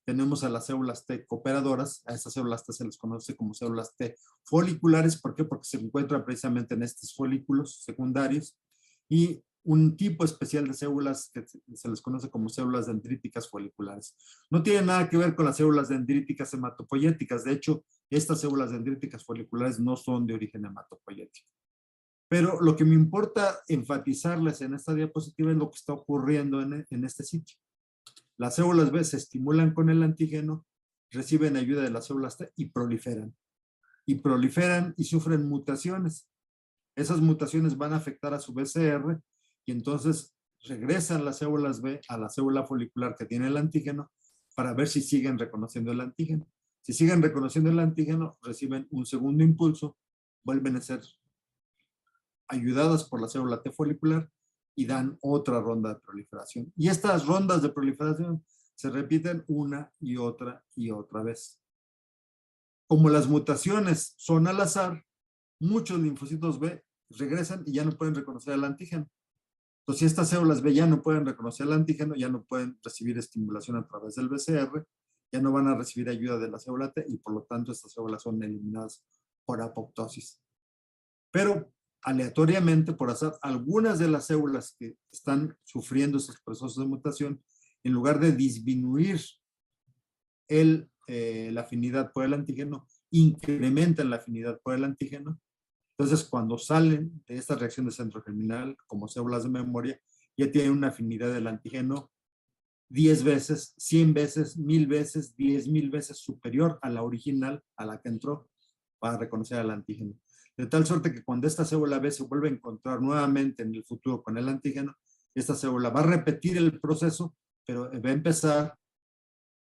tenemos a las células T cooperadoras, a estas células T se les conoce como células T foliculares. ¿Por qué? Porque se encuentran precisamente en estos folículos secundarios, y un tipo especial de células que se les conoce como células dendríticas foliculares. No tiene nada que ver con las células dendríticas hematopoyéticas. De hecho, estas células dendríticas foliculares no son de origen hematopoyético. Pero lo que me importa enfatizarles en esta diapositiva es lo que está ocurriendo en este sitio. Las células B se estimulan con el antígeno, reciben ayuda de las células T y proliferan. Y proliferan y sufren mutaciones. Esas mutaciones van a afectar a su BCR y entonces regresan las células B a la célula folicular que tiene el antígeno para ver si siguen reconociendo el antígeno. Si siguen reconociendo el antígeno, reciben un segundo impulso, vuelven a ser ayudadas por la célula T folicular y dan otra ronda de proliferación. Y estas rondas de proliferación se repiten una y otra vez. Como las mutaciones son al azar, muchos linfocitos B regresan y ya no pueden reconocer el antígeno. Entonces, si estas células B ya no pueden reconocer el antígeno, ya no pueden recibir estimulación a través del BCR, ya no van a recibir ayuda de la célula T y por lo tanto estas células son eliminadas por apoptosis. Pero aleatoriamente, por azar, algunas de las células que están sufriendo estos procesos de mutación, en lugar de disminuir la afinidad por el antígeno, incrementan la afinidad por el antígeno. Entonces, cuando salen de esta reacción de centro germinal como células de memoria, ya tienen una afinidad del antígeno 10 veces, 100 veces, 1000 veces, 10,000 veces superior a la original, a la que entró para reconocer el antígeno. De tal suerte que cuando esta célula B se vuelve a encontrar nuevamente en el futuro con el antígeno, esta célula va a repetir el proceso, pero va a empezar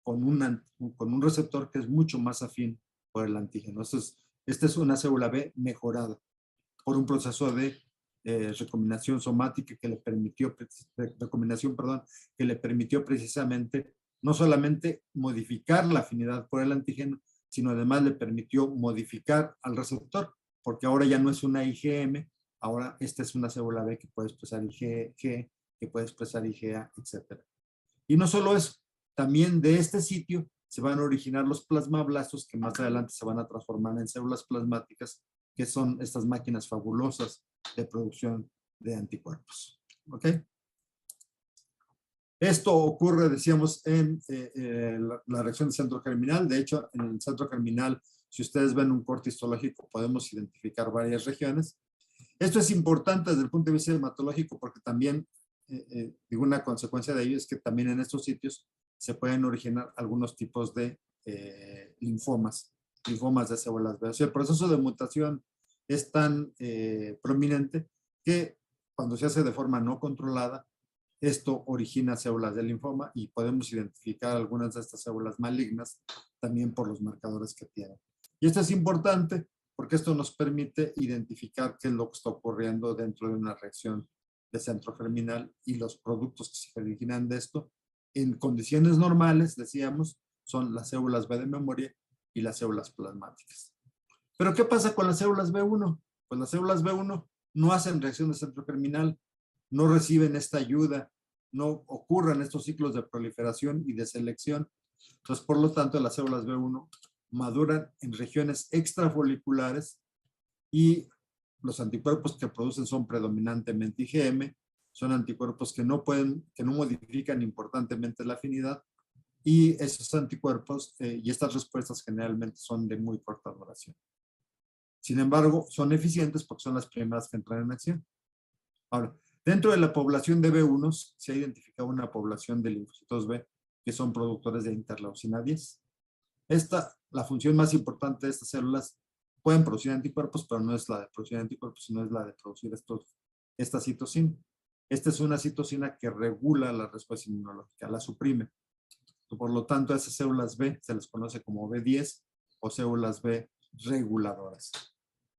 con un receptor que es mucho más afín por el antígeno. Esta es una célula B mejorada por un proceso de recombinación somática que le permitió, que le permitió precisamente no solamente modificar la afinidad por el antígeno, sino además le permitió modificar al receptor, porque ahora ya no es una IgM, ahora esta es una célula B que puede expresar IgG, que puede expresar IgA, etc. Y no solo eso, también de este sitio se van a originar los plasmablastos que más adelante se van a transformar en células plasmáticas, que son estas máquinas fabulosas de producción de anticuerpos. ¿Ok? Esto ocurre, decíamos, en la reacción del centro germinal. De hecho, en el centro germinal, si ustedes ven un corte histológico, podemos identificar varias regiones. Esto es importante desde el punto de vista hematológico porque también, digo, una consecuencia de ello es que también en estos sitios se pueden originar algunos tipos de linfomas de células B. O sea, el proceso de mutación es tan prominente que cuando se hace de forma no controlada, esto origina células de linfoma y podemos identificar algunas de estas células malignas también por los marcadores que tienen. Y esto es importante porque esto nos permite identificar qué es lo que está ocurriendo dentro de una reacción de centro germinal y los productos que se originan de esto. En condiciones normales, decíamos, son las células B de memoria y las células plasmáticas. ¿Pero qué pasa con las células B1? Pues las células B1 no hacen reacción de centro germinal, no reciben esta ayuda, no ocurren estos ciclos de proliferación y de selección. Entonces, por lo tanto, las células B1 maduran en regiones extrafoliculares y los anticuerpos que producen son predominantemente IgM, son anticuerpos que no modifican importantemente la afinidad y esos anticuerpos y estas respuestas generalmente son de muy corta duración. Sin embargo, son eficientes porque son las primeras que entran en acción. Ahora, dentro de la población de B1 se ha identificado una población de linfocitos B que son productores de interleucina 10. La función más importante de estas células, pueden producir anticuerpos, pero no es la de producir anticuerpos, sino es la de producir esta citocina. Esta es una citocina que regula la respuesta inmunológica, la suprime. Por lo tanto, a esas células B se les conoce como B10 o células B reguladoras.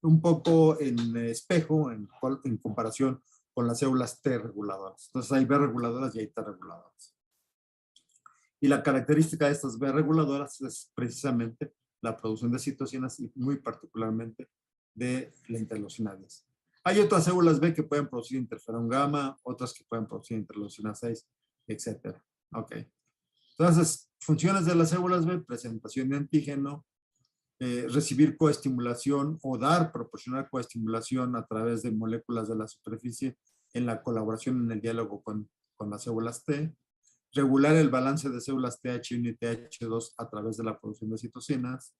Un poco en espejo, en comparación con las células T reguladoras. Entonces hay B reguladoras y hay T reguladoras. Y la característica de estas B reguladoras es precisamente la producción de citocinas y muy particularmente de la interleucina 10. Hay otras células B que pueden producir interferón gamma, otras que pueden producir interleucina 6, etc. Ok. Entonces, funciones de las células B, presentación de antígeno, recibir coestimulación o proporcionar coestimulación a través de moléculas de la superficie en la colaboración en el diálogo con las células T, regular el balance de células TH1 y TH2 a través de la producción de citocinas,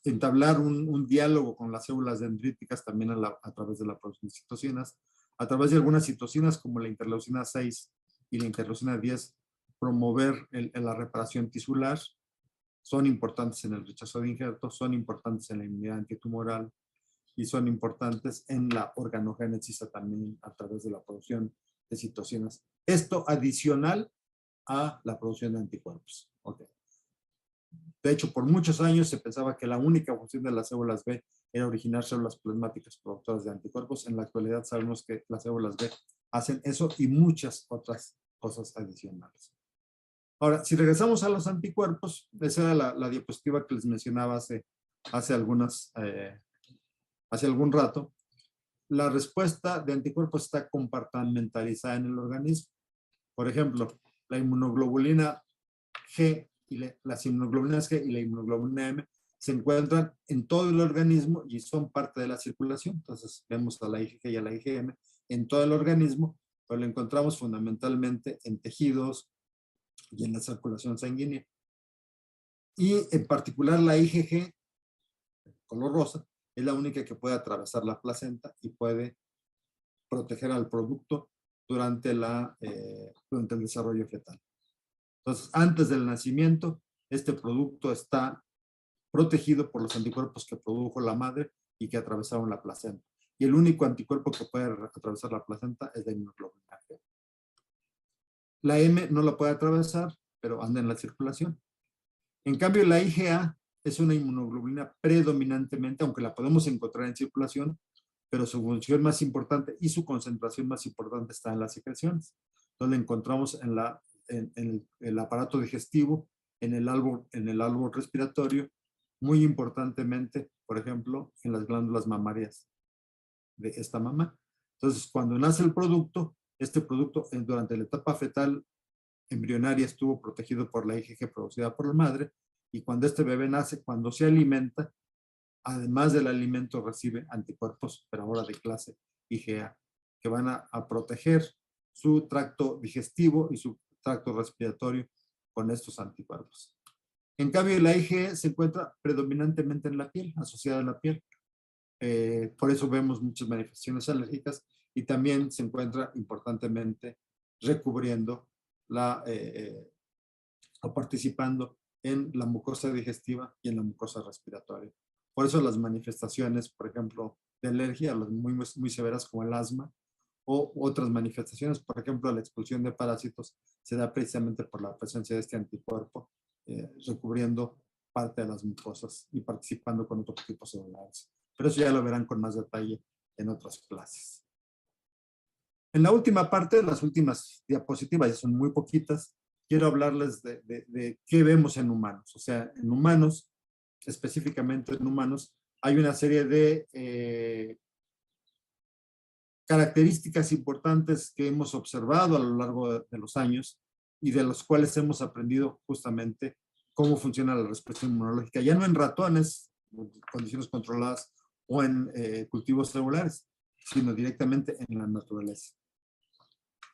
entablar un diálogo con las células dendríticas también a través de la producción de citocinas, a través de algunas citocinas como la interleucina 6 y la interleucina 10, promover la reparación tisular, son importantes en el rechazo de injertos, son importantes en la inmunidad antitumoral y son importantes en la organogénesis también a través de la producción de citocinas. Esto adicional a la producción de anticuerpos. Okay. De hecho, por muchos años se pensaba que la única función de las células B era originar células plasmáticas productoras de anticuerpos. En la actualidad sabemos que las células B hacen eso y muchas otras cosas adicionales. Ahora, si regresamos a los anticuerpos, esa era la diapositiva que les mencionaba hace algún rato. La respuesta de anticuerpos está compartimentalizada en el organismo. Por ejemplo, la inmunoglobulina G y las inmunoglobulinas G y la inmunoglobulina M se encuentran en todo el organismo y son parte de la circulación. Entonces, vemos a la IgG y a la IgM en todo el organismo, pero lo encontramos fundamentalmente en tejidos y en la circulación sanguínea. Y en particular la IgG, color rosa, es la única que puede atravesar la placenta y puede proteger al producto durante el desarrollo fetal. Entonces, antes del nacimiento, este producto está protegido por los anticuerpos que produjo la madre y que atravesaron la placenta. Y el único anticuerpo que puede atravesar la placenta es la inmunoglobulina G. La M no la puede atravesar, pero anda en la circulación. En cambio, la IgA es una inmunoglobulina predominantemente, aunque la podemos encontrar en circulación, pero su función más importante y su concentración más importante está en las secreciones. Entonces la encontramos en el aparato digestivo, en el árbol respiratorio, muy importantemente, por ejemplo, en las glándulas mamarias de esta mamá. Entonces, cuando nace el producto, este producto durante la etapa fetal embrionaria estuvo protegido por la IgG producida por la madre, y cuando este bebé nace, cuando se alimenta, además del alimento recibe anticuerpos, pero ahora de clase IgA, que van a proteger su tracto digestivo y su tracto respiratorio con estos anticuerpos. En cambio, la IgE se encuentra predominantemente en la piel, asociada a la piel. Por eso vemos muchas manifestaciones alérgicas, y también se encuentra importantemente recubriendo o participando en la mucosa digestiva y en la mucosa respiratoria. Por eso las manifestaciones, por ejemplo, de alergia, las muy severas como el asma, o otras manifestaciones, por ejemplo, la expulsión de parásitos, se da precisamente por la presencia de este anticuerpo, recubriendo parte de las mucosas y participando con otros tipos celulares. Pero eso ya lo verán con más detalle en otras clases. En la última parte, las últimas diapositivas, ya son muy poquitas, quiero hablarles de qué vemos en humanos. O sea, en humanos, específicamente en humanos, hay una serie de características importantes que hemos observado a lo largo de los años, y de los cuales hemos aprendido justamente cómo funciona la respuesta inmunológica, ya no en ratones, en condiciones controladas, o en cultivos celulares, sino directamente en la naturaleza.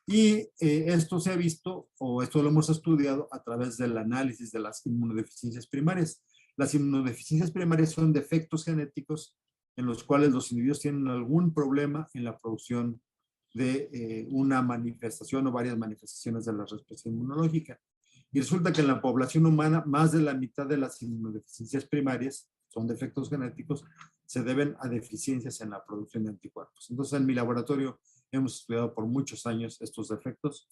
Y esto se ha visto, o esto lo hemos estudiado a través del análisis de las inmunodeficiencias primarias. Las inmunodeficiencias primarias son defectos genéticos en los cuales los individuos tienen algún problema en la producción de una manifestación o varias manifestaciones de la respuesta inmunológica. Y resulta que en la población humana, más de la mitad de las inmunodeficiencias primarias son defectos genéticos, se deben a deficiencias en la producción de anticuerpos. Entonces, en mi laboratorio hemos estudiado por muchos años estos defectos.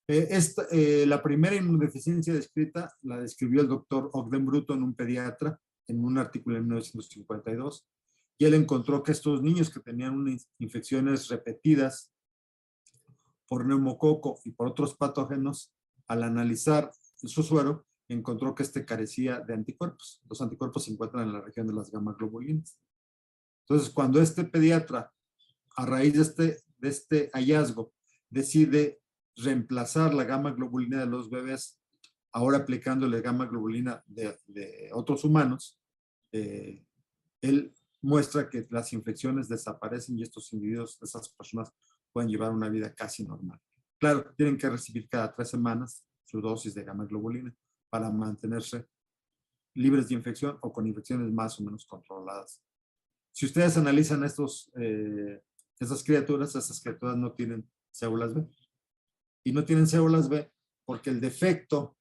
La primera inmunodeficiencia descrita la describió el doctor Ogden Bruton, un pediatra, en un artículo en 1952, y él encontró que estos niños que tenían unas infecciones repetidas por neumococo y por otros patógenos, al analizar su suero, encontró que carecía de anticuerpos. Los anticuerpos se encuentran en la región de las gamma globulinas. Entonces, cuando este pediatra, a raíz de este hallazgo, decide reemplazar la gamma globulina de los bebés, ahora aplicándole gamma globulina de otros humanos, él muestra que las infecciones desaparecen y estos individuos, esas personas, pueden llevar una vida casi normal. Claro, tienen que recibir cada 3 semanas su dosis de gamma globulina para mantenerse libres de infección o con infecciones más o menos controladas. Si ustedes analizan esas criaturas no tienen células B. Y no tienen células B porque el defecto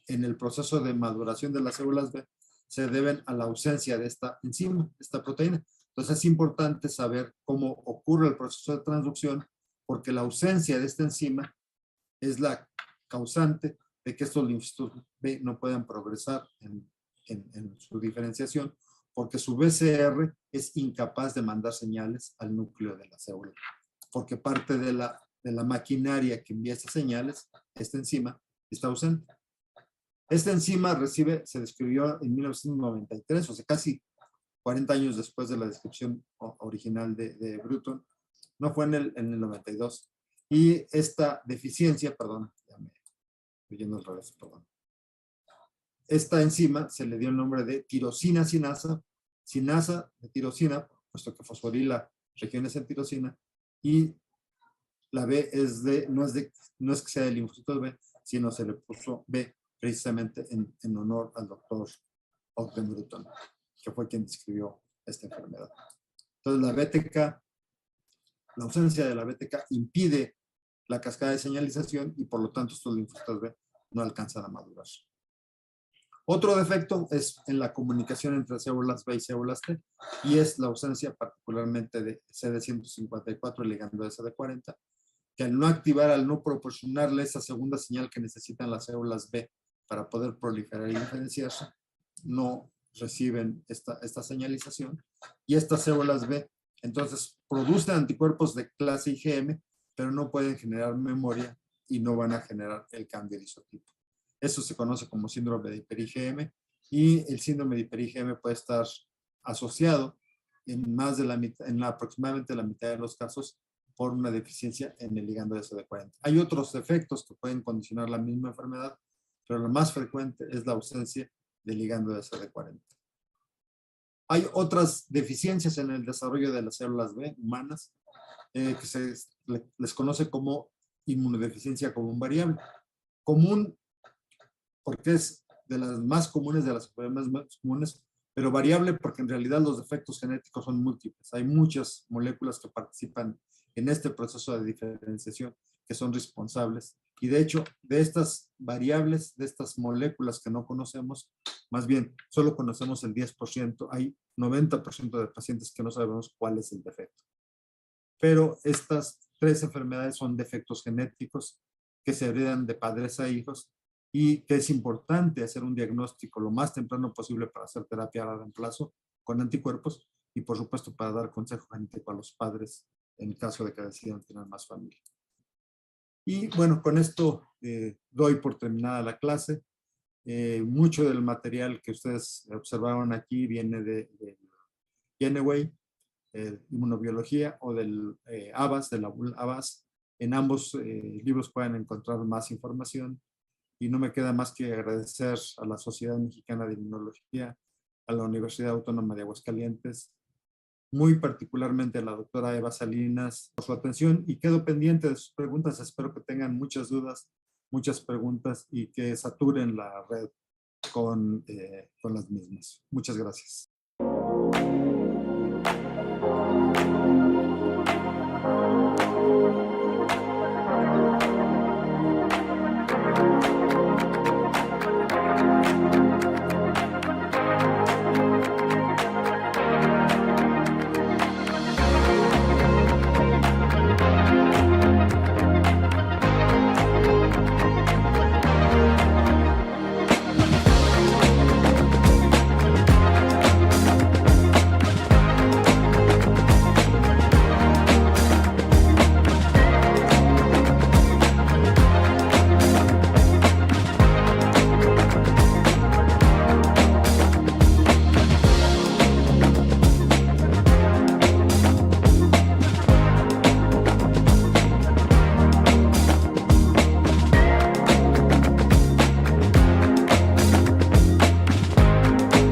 en el proceso de maduración de las células B se deben a la ausencia de esta enzima, esta proteína. Entonces es importante saber cómo ocurre el proceso de transducción, porque la ausencia de esta enzima es la causante de que estos linfocitos B no puedan progresar en su diferenciación, porque su BCR es incapaz de mandar señales al núcleo de la célula, porque parte de la maquinaria que envía estas señales, esta enzima, está ausente. Esta enzima se describió en 1993, o sea, casi 40 años después de la descripción original de Bruton. No fue en el 92. Y esta deficiencia, perdón, ya me estoy yendo al revés, perdón. Esta enzima se le dio el nombre de tirosina sinasa de tirosina, puesto que fosforila regiones en tirosina, y la B no es que sea del linfocito B, sino se le puso B precisamente en honor al doctor Ogden Bruton, que fue quien describió esta enfermedad. Entonces la ausencia de la BTK impide la cascada de señalización, y por lo tanto estos linfocitos B no alcanzan a madurar. Otro defecto es en la comunicación entre células B y células T, y es la ausencia particularmente de CD154, el ligando de CD40, que al no proporcionarle esa segunda señal que necesitan las células B para poder proliferar y diferenciarse, no reciben esta señalización y estas células B entonces producen anticuerpos de clase IgM, pero no pueden generar memoria y no van a generar el cambio de isotipo. Eso se conoce como síndrome de hiper-IgM y el síndrome de hiper-IgM puede estar asociado en más de la mitad, en aproximadamente la mitad de los casos por una deficiencia en el ligando de CD40. Hay otros efectos que pueden condicionar la misma enfermedad, pero lo más frecuente es la ausencia de ligando de CD40. Hay otras deficiencias en el desarrollo de las células B humanas que se les conoce como inmunodeficiencia común variable. Común porque es de las más comunes de las enfermedades más comunes, pero variable porque en realidad los defectos genéticos son múltiples. Hay muchas moléculas que participan en este proceso de diferenciación que son responsables. Y de hecho, de estas variables, de estas moléculas que no conocemos, más bien, solo conocemos el 10%, hay 90% de pacientes que no sabemos cuál es el defecto. Pero estas 3 enfermedades son defectos genéticos que se heredan de padres a hijos y que es importante hacer un diagnóstico lo más temprano posible para hacer terapia de reemplazo con anticuerpos y por supuesto para dar consejo genético a los padres en caso de que decidan tener más familia. Y bueno, con esto doy por terminada la clase. Mucho del material que ustedes observaron aquí viene de Geneway, inmunobiología o del ABAS, de la ABAS. En ambos libros pueden encontrar más información y no me queda más que agradecer a la Sociedad Mexicana de Inmunología, a la Universidad Autónoma de Aguascalientes, muy particularmente a la doctora Eva Salinas por su atención y quedo pendiente de sus preguntas. Espero que tengan muchas dudas, muchas preguntas y que saturen la red con las mismas. Muchas gracias.